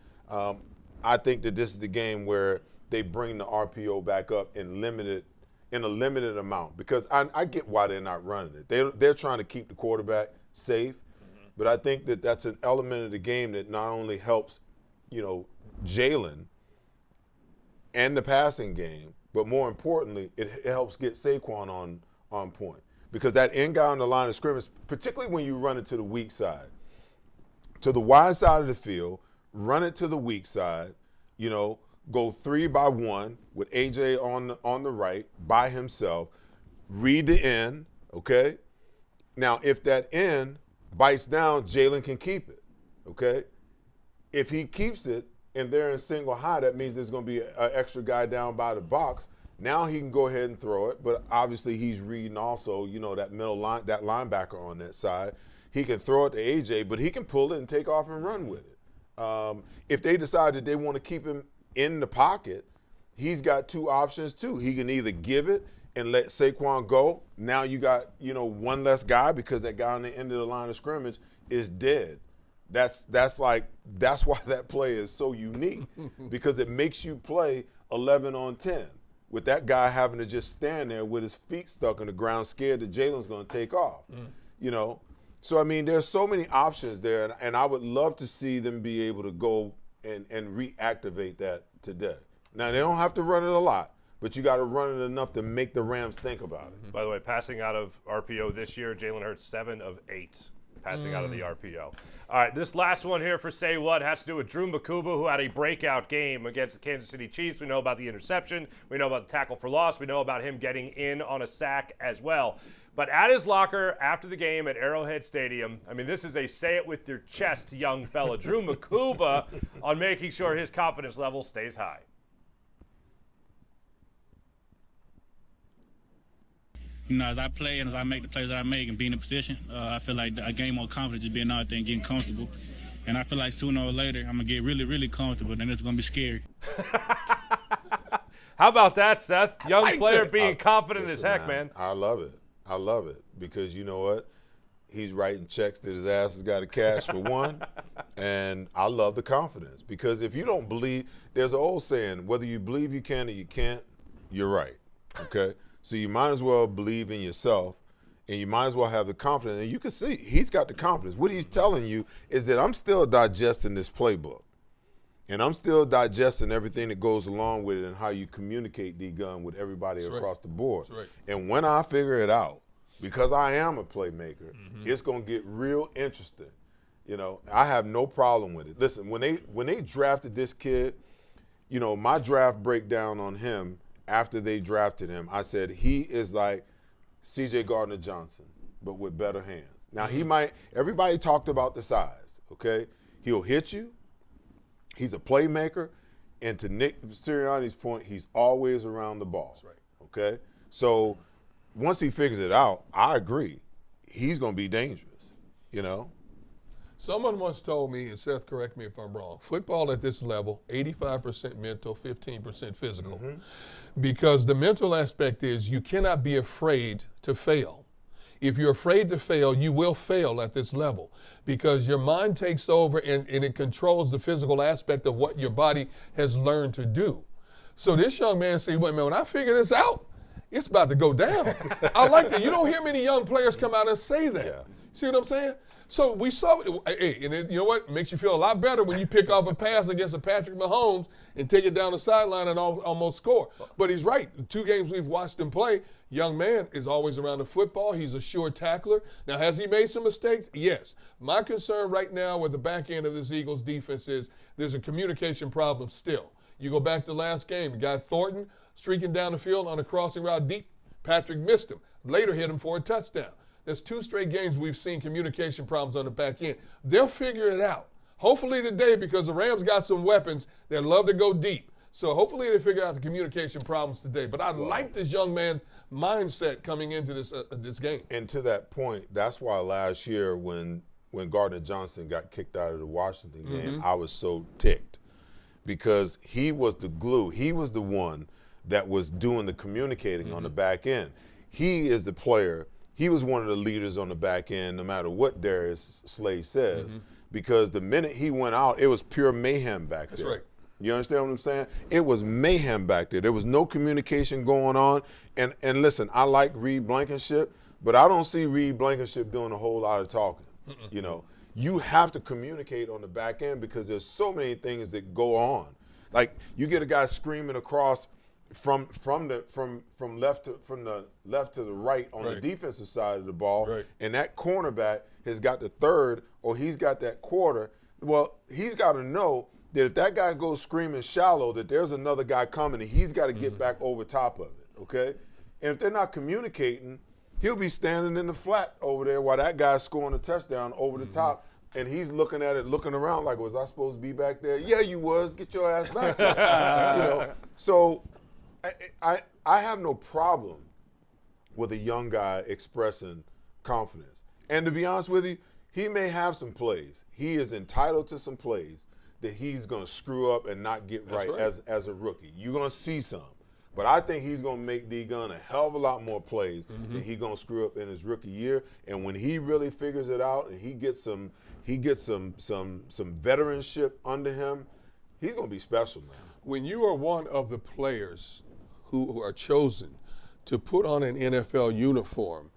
I think that this is the game where they bring the RPO back up in a limited amount, because I get why they're not running it. They're trying to keep the quarterback safe, but I think that that's an element of the game that not only helps, Jaylen and the passing game, but more importantly, it helps get Saquon on point. Because that end guy on the line of scrimmage, particularly when you run it to the weak side, to the wide side of the field, run it to the weak side, go 3-by-1 with AJ on the right by himself, read the end, okay? Now, if that end bites down, Jaylen can keep it, okay? If he keeps it and they're in single high, that means there's going to be an extra guy down by the box. Now he can go ahead and throw it, but obviously he's reading also, that middle line, that linebacker on that side. He can throw it to AJ, but he can pull it and take off and run with it. If they decide that they want to keep him in the pocket, he's got two options too. He can either give it and let Saquon go. Now you got, one less guy, because that guy on the end of the line of scrimmage is dead. That's why that play is so unique, because it makes you play 11 on 10 with that guy having to just stand there with his feet stuck in the ground, scared that Jaylen's going to take off. So, I mean, there's so many options there, and I would love to see them be able to go and reactivate that today. Now, they don't have to run it a lot, but you got to run it enough to make the Rams think about it. By the way, passing out of RPO this year, Jalen Hurts 7 of 8 passing out of the RPO. All right, this last one here for Say What has to do with Drew Makuba, who had a breakout game against the Kansas City Chiefs. We know about the interception. We know about the tackle for loss. We know about him getting in on a sack as well. But at his locker after the game at Arrowhead Stadium, I mean, this is a say it with your chest young fella, Drew Makuba, on making sure his confidence level stays high. As I play and as I make the plays that I make and be in a position, I feel like I gain more confidence just being out there and getting comfortable. And I feel like sooner or later I'm going to get really, really comfortable, and it's going to be scary. How about that, Seth? Young player being confident as heck, man. I love it. I love it, because you know what? He's writing checks that his ass has got to cash for one. And I love the confidence, because if you don't believe, there's an old saying, whether you believe you can or you can't, you're right, okay? So you might as well believe in yourself, and you might as well have the confidence. And you can see he's got the confidence. What he's telling you is that I'm still digesting this playbook, and I'm still digesting everything that goes along with it and how you communicate D-Gun with everybody across the board. That's right. And when I figure it out, because I am a playmaker, it's going to get real interesting. I have no problem with it. Listen, when they drafted this kid, my draft breakdown on him after they drafted him, I said he is like C.J. Gardner-Johnson, but with better hands. Now, everybody talked about the size, okay? He'll hit you. He's a playmaker. And to Nick Sirianni's point, he's always around the ball. That's right. Okay? So once he figures it out, I agree. He's going to be dangerous, Someone once told me, and Seth, correct me if I'm wrong, football at this level, 85% mental, 15% physical. Because the mental aspect is you cannot be afraid to fail. If you're afraid to fail, you will fail at this level, because your mind takes over and it controls the physical aspect of what your body has learned to do. So this young man said, wait, man, when I figure this out, it's about to go down. I like that. You don't hear many young players come out and say that. Yeah. See what I'm saying? So we saw it. Hey, and you know what? It makes you feel a lot better when you pick off a pass against a Patrick Mahomes and take it down the sideline and almost score. But he's right. The 2 games we've watched him play, young man is always around the football. He's a sure tackler. Now, has he made some mistakes? Yes. My concern right now with the back end of this Eagles defense is there's a communication problem still. You go back to last game, you got Thornton streaking down the field on a crossing route deep. Patrick missed him. Later hit him for a touchdown. There's 2 straight games we've seen communication problems on the back end. They'll figure it out. Hopefully today, because the Rams got some weapons that love to go deep. So hopefully they figure out the communication problems today. But I like this young man's mindset coming into this game. And to that point, that's why last year when Gardner-Johnson got kicked out of the Washington game, I was so ticked, because he was the glue. He was the one that was doing the communicating on the back end. He is the player. He was one of the leaders on the back end, no matter what Darius Slay says, because the minute he went out, it was pure mayhem back there. That's right. You understand what I'm saying? It was mayhem back there. There was no communication going on. And listen, I like Reed Blankenship, but I don't see Reed Blankenship doing a whole lot of talking. You know, you have to communicate on the back end because there's so many things that go on. Like you get a guy screaming across from the left to the right on the defensive side of the ball, and that cornerback has got the third or he's got that quarter. Well, he's got to know that if that guy goes screaming shallow, that there's another guy coming and he's got to get back over top of it, okay? And if they're not communicating, he'll be standing in the flat over there while that guy's scoring a touchdown over the top, and he's looking at it, looking around like, was I supposed to be back there? Yeah, you was. Get your ass back there. You know, so I have no problem with a young guy expressing confidence. And to be honest with you, he may have some plays. He is entitled to some plays that he's going to screw up and not get right as a rookie. You're going to see some. But I think he's going to make D-Gun a hell of a lot more plays than he's going to screw up in his rookie year. And when he really figures it out and he gets some veteranship under him, he's going to be special, man. When you are one of the players who are chosen to put on an NFL uniform,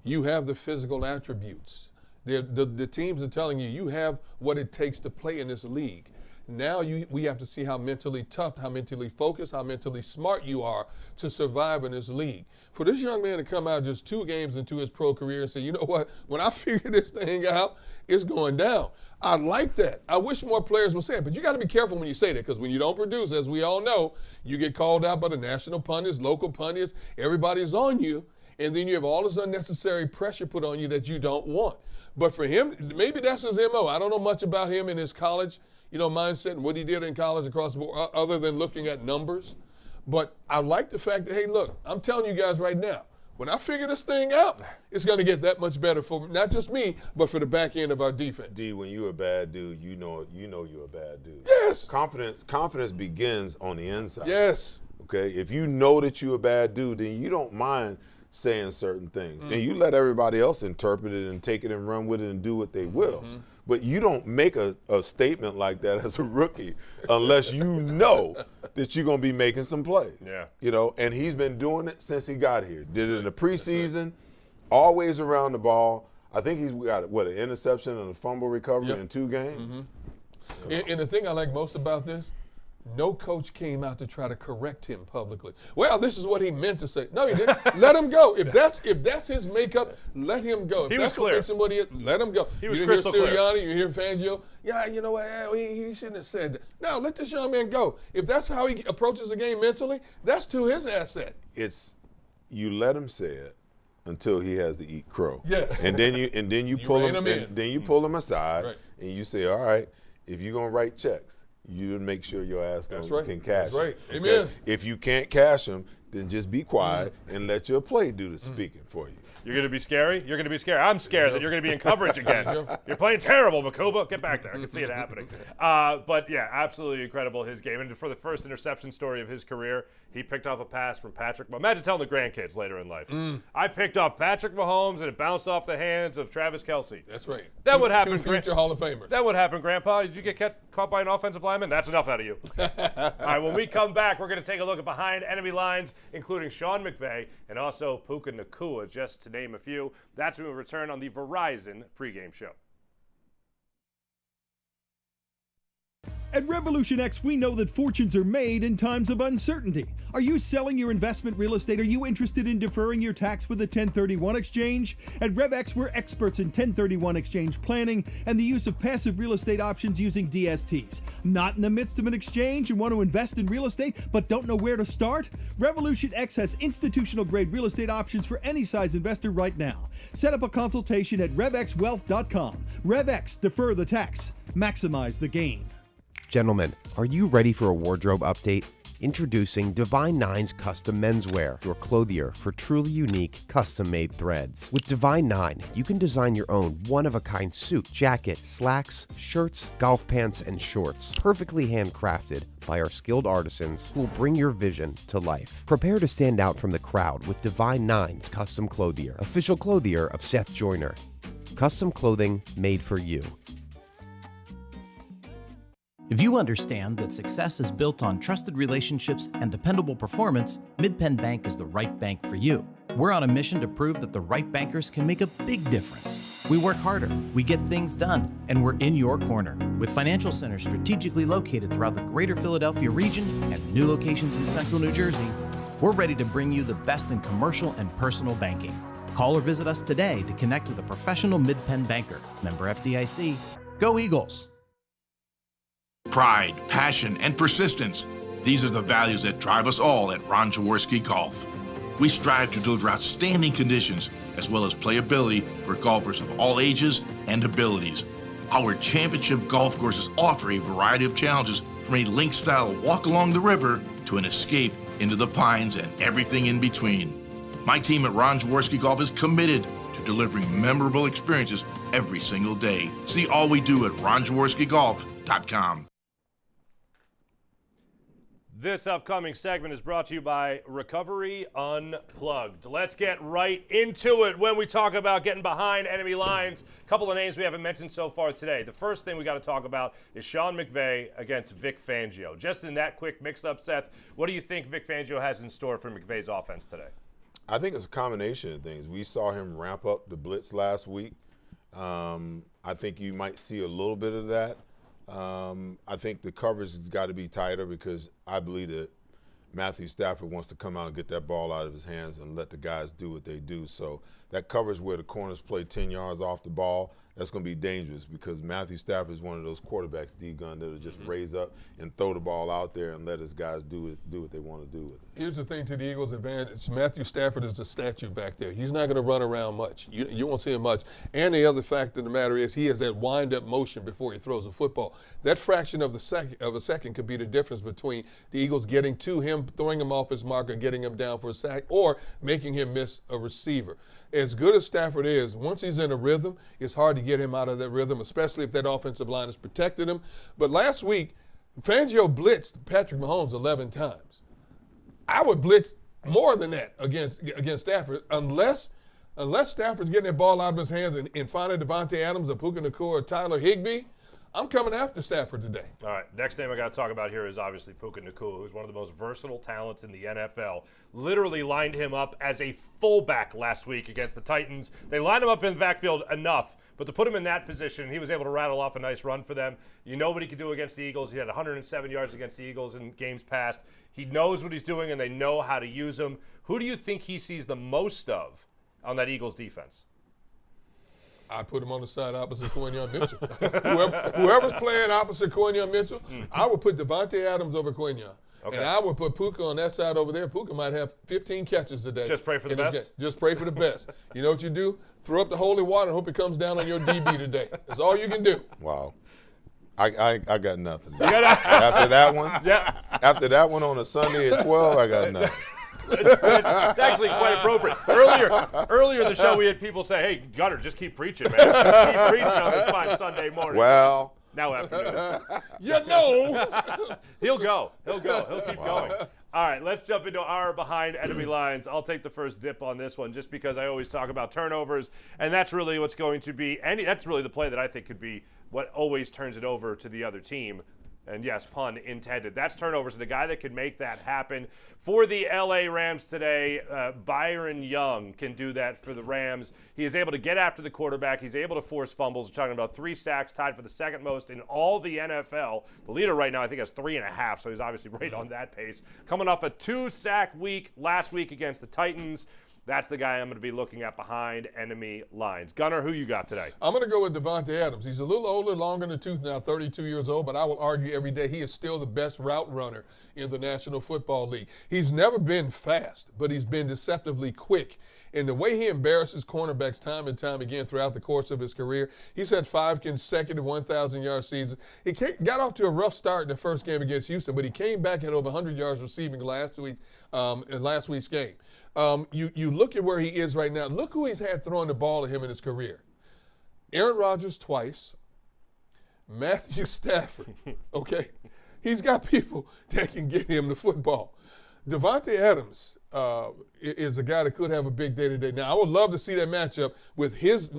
you have the physical attributes. The teams are telling you, you have what it takes to play in this league. Now we have to see how mentally tough, how mentally focused, how mentally smart you are to survive in this league. For this young man to come out just 2 games into his pro career and say, you know what, when I figure this thing out, it's going down. I like that. I wish more players would say it, but you got to be careful when you say that because when you don't produce, as we all know, you get called out by the national pundits, local pundits, everybody's on you, and then you have all this unnecessary pressure put on you that you don't want. But for him, maybe that's his MO. I don't know much about him in his college mindset and what he did in college across the board other than looking at numbers. But I like the fact that, hey, look, I'm telling you guys right now, when I figure this thing out, it's going to get that much better for not just me, but for the back end of our defense. D, when you're a bad dude, you know you're a bad dude. Yes. Confidence begins on the inside. Yes. Okay? If you know that you're a bad dude, then you don't mind saying certain things. And you let everybody else interpret it and take it and run with it and do what they will. But you don't make a statement like that as a rookie unless you know that you're going to be making some plays. Yeah. You know, and he's been doing it since he got here. Did it in the preseason, always around the ball. I think he's got, an interception and a fumble recovery in 2 games. And the thing I like most about this, no coach came out to try to correct him publicly. Well, this is what he meant to say. No, he didn't. Let him go. If that's his makeup, let him go. If he that's was clear. What makes him what he is, let him go. He was you crystal hear clear. Sirianni, you hear Fangio. Yeah, you know what? He shouldn't have said that. No, let this young man go. If that's how he approaches the game mentally, that's to his asset. It's you let him say it until he has to eat crow. Yes. And then you pull rein him him in. then you pull him aside Right. and you say, all right, if you're gonna write checks, you make sure your ass can cash That's right. them. Amen. Okay? If you can't cash them, then just be quiet and let your play do the speaking for you. You're going to be scary? You're going to be scary. I'm scared that you're going to be in coverage again. You're playing terrible, Makuba. Get back there. I can see it happening. But, yeah, absolutely incredible, his game. And for the first interception story of his career, he picked off a pass from Patrick. Imagine telling the grandkids later in life. I picked off Patrick Mahomes, and it bounced off the hands of Travis Kelce. That's right. That would happen. 2 future Hall of Famers. That would happen, Grandpa. Did you get caught by an offensive lineman? That's enough out of you. All right, when we come back, we're going to take a look at behind enemy lines, including Sean McVay and also Puka Nacua, just to name a few. That's when we return on the Verizon pregame show. At Revolution X, we know that fortunes are made in times of uncertainty. Are you selling your investment real estate? Are you interested in deferring your tax with a 1031 exchange? At RevX, we're experts in 1031 exchange planning and the use of passive real estate options using DSTs. Not in the midst of an exchange and want to invest in real estate but don't know where to start? Revolution X has institutional grade real estate options for any size investor right now. Set up a consultation at RevXWealth.com. RevX, defer the tax, maximize the gain. Gentlemen, are you ready for a wardrobe update? Introducing Divine Nine's Custom Menswear, your clothier for truly unique, custom-made threads. With Divine Nine, you can design your own one-of-a-kind suit, jacket, slacks, shirts, golf pants, and shorts, perfectly handcrafted by our skilled artisans who will bring your vision to life. Prepare to stand out from the crowd with Divine Nine's Custom Clothier, official clothier of Seth Joyner. Custom clothing made for you. If you understand that success is built on trusted relationships and dependable performance, Mid-Penn Bank is the right bank for you. We're on a mission to prove that the right bankers can make a big difference. We work harder, we get things done, and we're in your corner. With financial centers strategically located throughout the greater Philadelphia region and new locations in central New Jersey, we're ready to bring you the best in commercial and personal banking. Call or visit us today to connect with a professional Mid-Penn banker. Member FDIC. Go Eagles! Pride, passion, and persistence. These are the values that drive us all at Ron Jaworski Golf. We strive to deliver outstanding conditions as well as playability for golfers of all ages and abilities. Our championship golf courses offer a variety of challenges from a link-style walk along the river to an escape into the pines and everything in between. My team at Ron Jaworski Golf is committed to delivering memorable experiences every single day. See all we do at ronjaworskigolf.com. This upcoming segment is brought to you by Recovery Unplugged. Let's get right into it when we talk about getting behind enemy lines. A couple of names we haven't mentioned so far today. The first thing we got to talk about is Sean McVay against Vic Fangio. Just in that quick mix-up, Seth, what do you think Vic Fangio has in store for McVay's offense today? I think it's a combination of things. We saw him ramp up the blitz last week. I think you might see a little bit of that. I think the coverage has got to be tighter because I believe that Matthew Stafford wants to come out and get that ball out of his hands and let the guys do what they do. So that coverage where the corners play 10 yards off the ball, that's going to be dangerous because Matthew Stafford is one of those quarterbacks, D-Gun, that'll just raise up and throw the ball out there and let his guys do what they want to do with it. Here's the thing to the Eagles' advantage. Matthew Stafford is a statue back there. He's not going to run around much. You won't see him much. And the other fact of the matter is he has that wind-up motion before he throws the football. That fraction of a second could be the difference between the Eagles getting to him, throwing him off his marker, getting him down for a sack, or making him miss a receiver. As good as Stafford is, once he's in a rhythm, it's hard to get him out of that rhythm, especially if that offensive line has protected him. But last week, Fangio blitzed Patrick Mahomes 11 times. I would blitz more than that against Stafford unless Stafford's getting that ball out of his hands and finding DeVonta Adams or Puka Nacua or Tyler Higbee. I'm coming after Stafford today. All right, next name I got to talk about here is obviously Puka Nacua, who's one of the most versatile talents in the NFL. Literally lined him up as a fullback last week against the Titans. They lined him up in the backfield enough, but to put him in that position, he was able to rattle off a nice run for them. You know what he could do against the Eagles. He had 107 yards against the Eagles in games past. He knows what he's doing, and they know how to use him. Who do you think he sees the most of on that Eagles defense? I put him on the side opposite Quinion Mitchell. Whoever's playing opposite Quinion Mitchell, I would put DeVonta Adams over Quinion. Okay. And I would put Puka on that side over there. Puka might have 15 catches today. Just pray for the best? Just pray for the best. You know what you do? Throw up the holy water and hope it comes down on your DB today. That's all you can do. Wow. I got nothing. After that one? Yeah. After that one on a Sunday at 12, I got nothing. It's actually quite appropriate. Earlier in the show, we had people say, "Hey, Gunner, just keep preaching, man. Just keep preaching on this fine Sunday morning." Well, now afternoon. You know. He'll go. He'll keep going. All right, let's jump into our behind enemy lines. I'll take the first dip on this one just because I always talk about turnovers, and that's really what's going to be. That's really the play that I think could be what always turns it over to the other team. And yes, pun intended. That's turnovers. The guy that can make that happen for the LA Rams today, Byron Young can do that for the Rams. He is able to get after the quarterback. He's able to force fumbles. We're talking about 3 sacks, tied for the second most in all the NFL. The leader right now, I think, has 3.5, so he's obviously right on that pace. Coming off a 2-sack week last week against the Titans. That's the guy I'm going to be looking at behind enemy lines. Gunner, who you got today? I'm going to go with DeVonta Adams. He's a little older, longer in the tooth now, 32 years old, but I will argue every day he is still the best route runner in the National Football League. He's never been fast, but he's been deceptively quick. And the way he embarrasses cornerbacks time and time again throughout the course of his career, he's had 5 consecutive 1,000-yard seasons. He got off to a rough start in the first game against Houston, but he came back at over 100 yards receiving last week in last week's game. You look at where he is right now. Look who he's had throwing the ball to him in his career. Aaron Rodgers twice. Matthew Stafford, okay? He's got people that can get him the football. DeVonta Adams, is a guy that could have a big day today. Now, I would love to see that matchup with his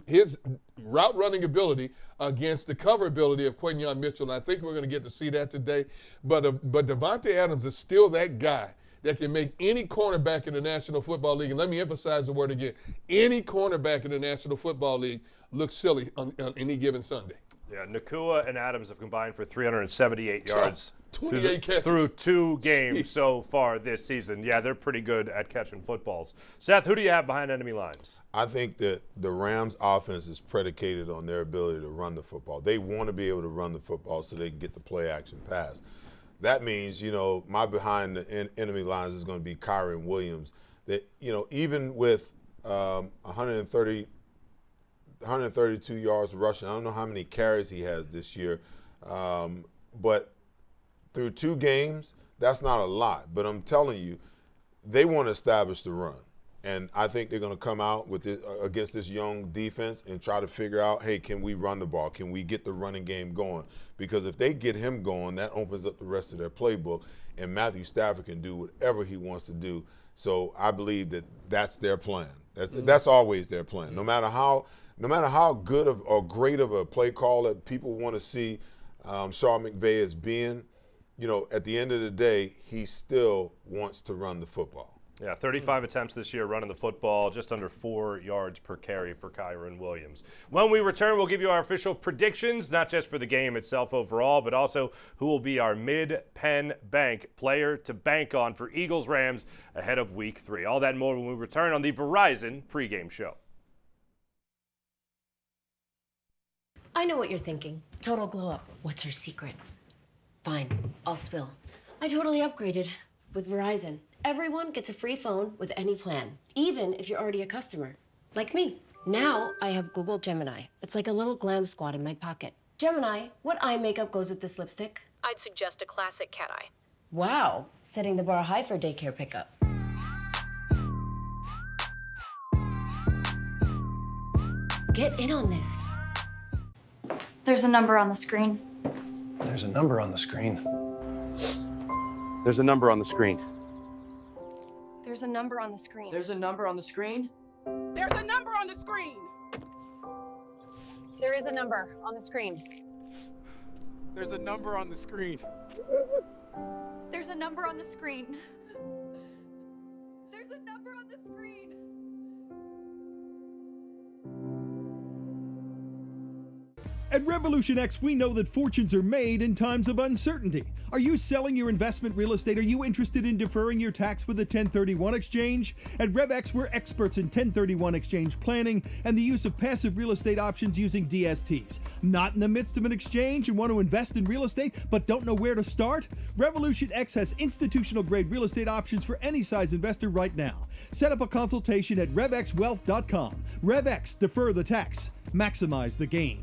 route running ability against the cover ability of Quinyon Mitchell, and I think we're going to get to see that today. But DeVonta Adams is still that guy that can make any cornerback in the National Football League, and let me emphasize the word again, any cornerback in the National Football League looks silly on any given Sunday. Yeah, Nakua and Adams have combined for 378 yards 28 catches. through 2 games so far this season. Yeah, they're pretty good at catching footballs. Seth, who do you have behind enemy lines? I think that the Rams' offense is predicated on their ability to run the football. They want to be able to run the football so they can get the play action pass. That means, my behind the enemy lines is going to be Kyren Williams. That, even with 132 yards rushing, I don't know how many carries he has this year, but through 2 games, that's not a lot. But I'm telling you, they want to establish the run. And I think they're going to come out with this, against this young defense and try to figure out, hey, can we run the ball? Can we get the running game going? Because if they get him going, that opens up the rest of their playbook, and Matthew Stafford can do whatever he wants to do. So I believe that that's their plan. That's always their plan. No matter how good or great of a play call that people want to see Sean McVay as being, at the end of the day, he still wants to run the football. Yeah, 35 attempts this year running the football, just under 4 yards per carry for Kyren Williams. When we return, we'll give you our official predictions, not just for the game itself overall, but also who will be our mid-pen bank player to bank on for Eagles-Rams ahead of Week 3. All that and more when we return on the Verizon pregame show. I know what you're thinking. Total glow up. What's her secret? Fine, I'll spill. I totally upgraded with Verizon. Everyone gets a free phone with any plan, even if you're already a customer, like me. Now I have Google Gemini. It's like a little glam squad in my pocket. Gemini, what eye makeup goes with this lipstick? I'd suggest a classic cat eye. Wow, setting the bar high for daycare pickup. Get in on this. There's a number on the screen. There's a number on the screen. There's a number on the screen. There's a number on the screen. There's a number on the screen. There's a number on the screen. There is a number on the screen. There's a number on the screen. There's a number on the screen. There's a number on the screen. At Revolution X, we know that fortunes are made in times of uncertainty. Are you selling your investment real estate? Are you interested in deferring your tax with a 1031 exchange? At RevX, we're experts in 1031 exchange planning and the use of passive real estate options using DSTs. Not in the midst of an exchange and want to invest in real estate but don't know where to start? Revolution X has institutional grade real estate options for any size investor right now. Set up a consultation at RevXWealth.com. RevX, defer the tax, maximize the gain.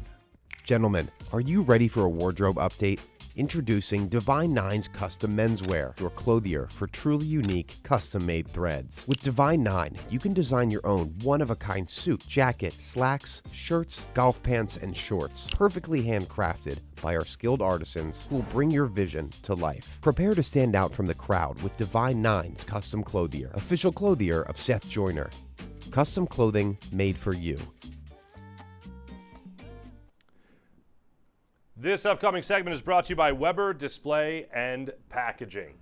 Gentlemen, are you ready for a wardrobe update? Introducing Divine Nine's Custom Menswear, your clothier for truly unique, custom-made threads. With Divine Nine, you can design your own one-of-a-kind suit, jacket, slacks, shirts, golf pants, and shorts, perfectly handcrafted by our skilled artisans who will bring your vision to life. Prepare to stand out from the crowd with Divine Nine's Custom Clothier, official clothier of Seth Joyner. Custom clothing made for you. This upcoming segment is brought to you by Weber Display and Packaging.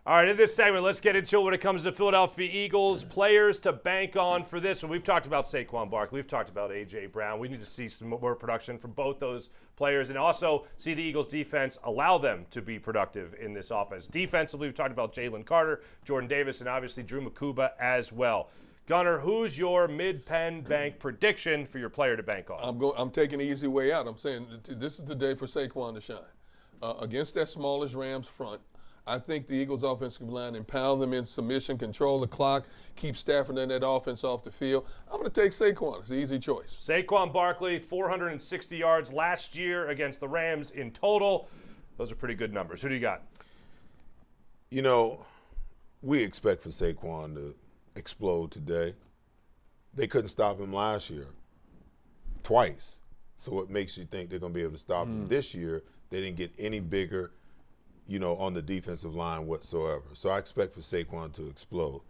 All right, in this segment, let's get into it when it comes to Philadelphia Eagles players to bank on for this one. We've talked about Saquon Barkley. We've talked about A.J. Brown. We need to see some more production from both those players and also see the Eagles defense allow them to be productive in this offense. Defensively, we've talked about Jaylen Carter, Jordan Davis, and obviously Drew Makuba as well. Gunnar, who's your mid-pen bank prediction for your player to bank on? I'm taking the easy way out. I'm saying this is the day for Saquon to shine. Against that smallish Rams front, I think the Eagles offensive line impound them in submission, control the clock, keep Stafford and that offense off the field. I'm going to take Saquon. It's an easy choice. Saquon Barkley, 460 yards last year against the Rams in total. Those are pretty good numbers. Who do you got? You know, we expect for Saquon to explode today. They couldn't stop him last year twice. So what makes you think they're going to be able to stop him this year? They didn't get any bigger, on the defensive line whatsoever. So I expect for Saquon to explode.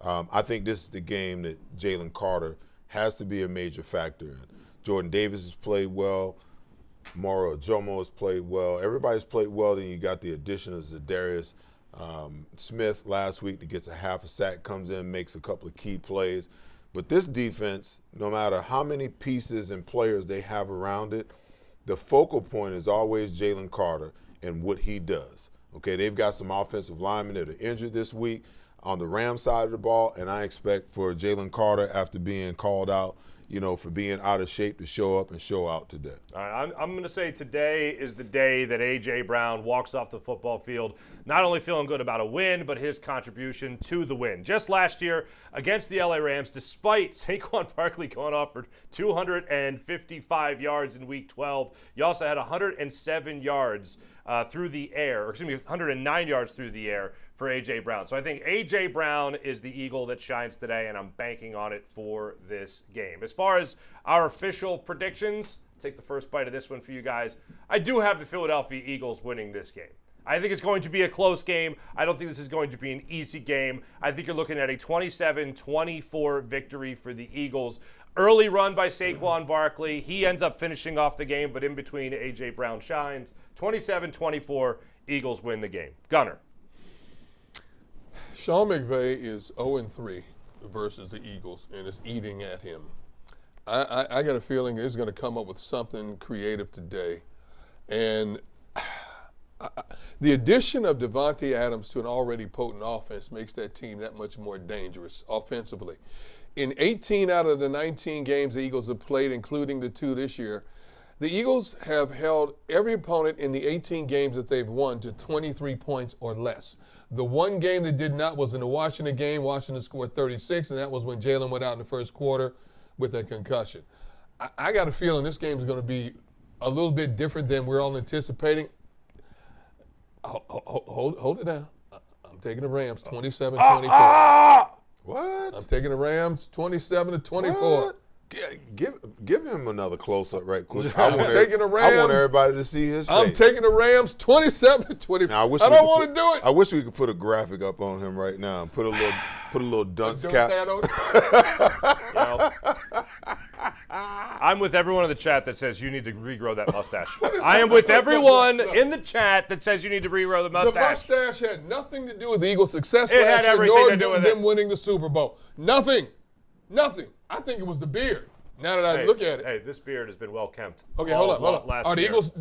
I think this is the game that Jaylen Carter has to be a major factor in. Jordan Davis has played well. Moro Jomo has played well. Everybody's played well. Then you got the addition of Zadarius Smith last week that gets a half a sack, comes in, makes a couple of key plays. But this defense, no matter how many pieces and players they have around it, the focal point is always Jaylen Carter and what he does. Okay, they've got some offensive linemen that are injured this week on the Rams side of the ball, and I expect for Jaylen Carter, after being called out, for being out of shape, to show up and show out today. All right, I'm going to say today is the day that A.J. Brown walks off the football field, not only feeling good about a win, but his contribution to the win. Just last year against the L.A. Rams, despite Saquon Barkley going off for 255 yards in Week 12, you also had 107 yards through the air, 109 yards through the air for A.J. Brown. So I think A.J. Brown is the Eagle that shines today, and I'm banking on it for this game. As far as our official predictions, take the first bite of this one for you guys. I do have the Philadelphia Eagles winning this game. I think it's going to be a close game. I don't think this is going to be an easy game. I think you're looking at a 27-24 victory for the Eagles. Early run by Saquon Barkley. He ends up finishing off the game, but in between, A.J. Brown shines. 27-24, Eagles win the game. Gunner. Sean McVay is 0-3 versus the Eagles, and it's eating at him. I got a feeling he's going to come up with something creative today. And the addition of DeVonta Adams to an already potent offense makes that team that much more dangerous offensively. In 18 out of the 19 games the Eagles have played, including the 2 this year, the Eagles have held every opponent in the 18 games that they've won to 23 points or less. The one game that did not was in the Washington game. Washington scored 36, and that was when Jaylen went out in the first quarter with a concussion. I got a feeling this game is going to be a little bit different than we're all anticipating. Hold it down. I'm taking the Rams 27-24. What? I'm taking the Rams 27-24. Give him another close-up right quick. I'm taking the Rams. I want everybody to see his face. I'm taking the Rams 27-24. Now, I don't want to do it. I wish we could put a graphic up on him right now and put a little dunce cap. I'm with everyone in the chat that says you need to regrow that mustache. I am with everyone in the chat that says you need to regrow the mustache. The mustache had nothing to do with the Eagles' success It last had year, everything nor to do with them winning the Super Bowl. Nothing. I think it was the beard. Now that I look at it. Hey, this beard has been well kempt. Okay, hold on. Are the Eagles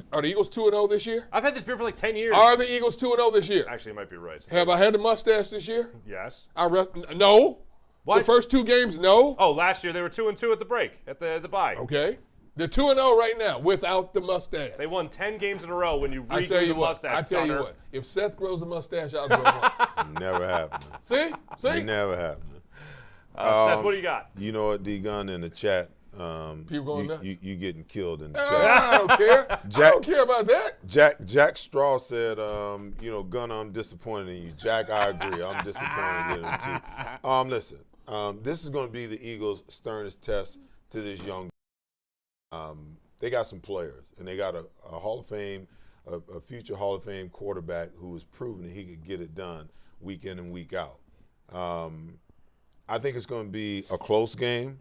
2-0 this year? I've had this beard for like 10 years. Are the Eagles 2-0 this year? Actually, you might be right. Have I had the mustache this year? Yes. No. What? The first 2 games, no. Oh, last year they were 2-2 at the break, at the bye. Okay. They're 2-0 right now without the mustache. They won 10 games in a row when you regrew the mustache. I tell you what. If Seth grows a mustache, I'll grow one. Never happened. See? Never happened. Seth, what do you got? You know what, D-Gun in the chat. People going nuts. You getting killed in the chat. I don't care. I don't care about that. Jack Straw said, Gunner, I'm disappointed in you. Jack, I agree. I'm disappointed in him too. Listen, this is going to be the Eagles' sternest test to this young. They got some players, and they got a Hall of Fame, a future Hall of Fame quarterback who has proven that he could get it done week in and week out. I think it's going to be a close game,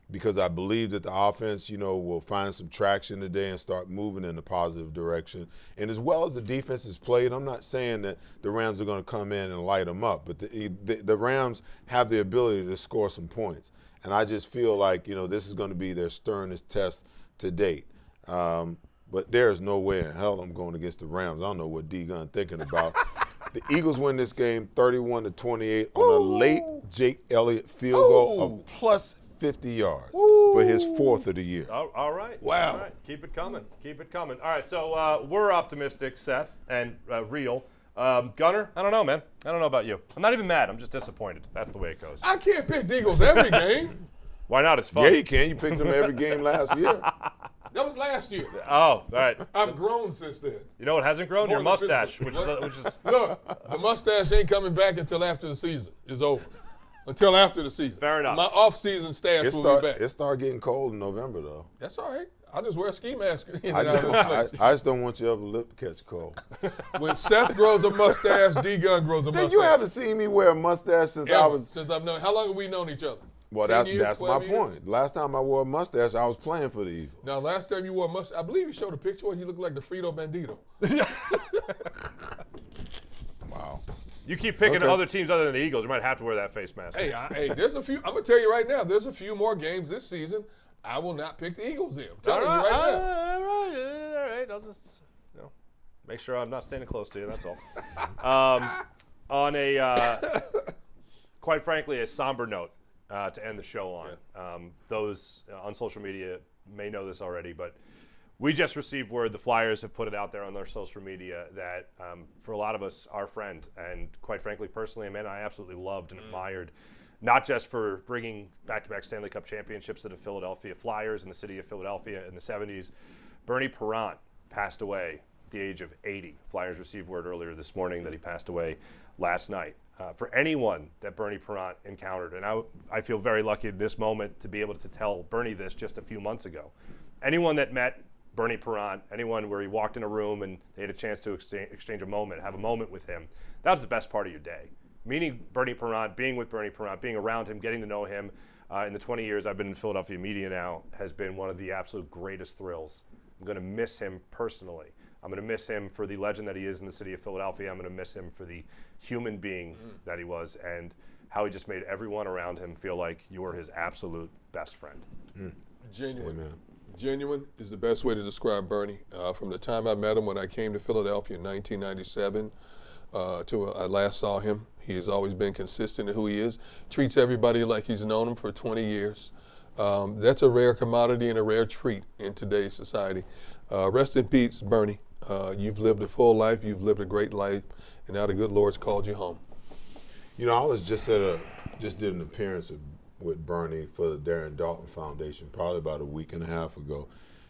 because I believe that the offense, will find some traction today and start moving in a positive direction. And as well as the defense is played, I'm not saying that the Rams are going to come in and light them up, but the Rams have the ability to score some points. And I just feel like, this is going to be their sternest test to date. But there's no way in hell I'm going against the Rams. I don't know what D-Gun thinking about. The Eagles win this game 31-28 on a late Jake Elliott field goal of plus 50 yards for his 4th of the year. All right. Wow. All right. Keep it coming. All right, so we're optimistic, Seth, and real. Gunner, I don't know, man. I don't know about you. I'm not even mad. I'm just disappointed. That's the way it goes. I can't pick the Eagles every game. Why not? It's fun. Yeah, you can. You picked them every game last year. That was last year. Oh, all right. I've grown since then. You know what hasn't grown? Your mustache, which is Look, the mustache ain't coming back until after the season is over. Until after the season. Fair enough. My off-season stash will be back. It started getting cold in November, though. That's all right. I'll just wear a ski mask. I just don't want your upper lip to catch cold. When Seth grows a mustache, D-Gun grows a mustache. You haven't seen me wear a mustache since I was. Since I've known. How long have we known each other? Well, that's my point. Last time I wore a mustache, I was playing for the Eagles. Now, last time you wore a mustache, I believe you showed a picture where you looked like the Frito Bandito. Wow. You keep picking other teams other than the Eagles, you might have to wear that face mask. Hey, there's a few. I'm gonna tell you right now. There's a few more games this season I will not pick the Eagles in. I'm telling you right now. All right. I'll just make sure I'm not standing close to you. That's all. On a quite frankly a somber note to end the show on. Those on social media may know this already, but we just received word, the Flyers have put it out there on their social media, that for a lot of us, our friend, and quite frankly, personally, a man I absolutely loved and admired, not just for bringing back-to-back Stanley Cup championships to the Philadelphia Flyers in the city of Philadelphia in the 70s, Bernie Parent passed away at the age of 80. Flyers received word earlier this morning that he passed away last night. For anyone that Bernie Parent encountered, and I feel very lucky at this moment to be able to tell Bernie this just a few months ago. Anyone that met Bernie Parent, anyone where he walked in a room and they had a chance to exchange a moment, have a moment with him, that was the best part of your day. Meeting Bernie Parent, being with Bernie Parent, being around him, getting to know him in the 20 years I've been in Philadelphia media now has been one of the absolute greatest thrills. I'm going to miss him personally. I'm going to miss him for the legend that he is in the city of Philadelphia. I'm going to miss him for the human being that he was and how he just made everyone around him feel like you were his absolute best friend. Genuine. Amen. Genuine is the best way to describe Bernie. From the time I met him when I came to Philadelphia in 1997 to I last saw him, he has always been consistent in who he is. Treats everybody like he's known him for 20 years. That's a rare commodity and a rare treat in today's society. Rest in peace, Bernie. You've lived a full life. You've lived a great life, and now the good Lord's called you home. You know, I was just did an appearance with Bernie for the Darren Dalton Foundation probably about a week and a half ago,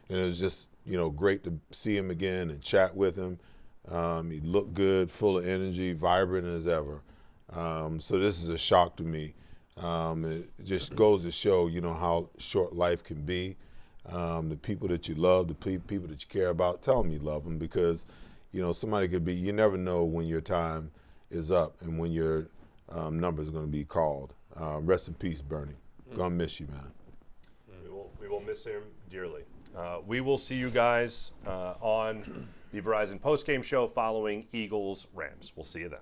and it was just great to see him again and chat with him. He looked good, full of energy, vibrant as ever. So this is a shock to me. It just goes to show how short life can be. The people that you love, the people that you care about, tell them you love them, because somebody could be, you never know when your time is up and when your number is going to be called. Rest in peace, Bernie. Gonna miss you, man. We will miss him dearly. We will see you guys on the Verizon postgame show following Eagles-Rams. We'll see you then.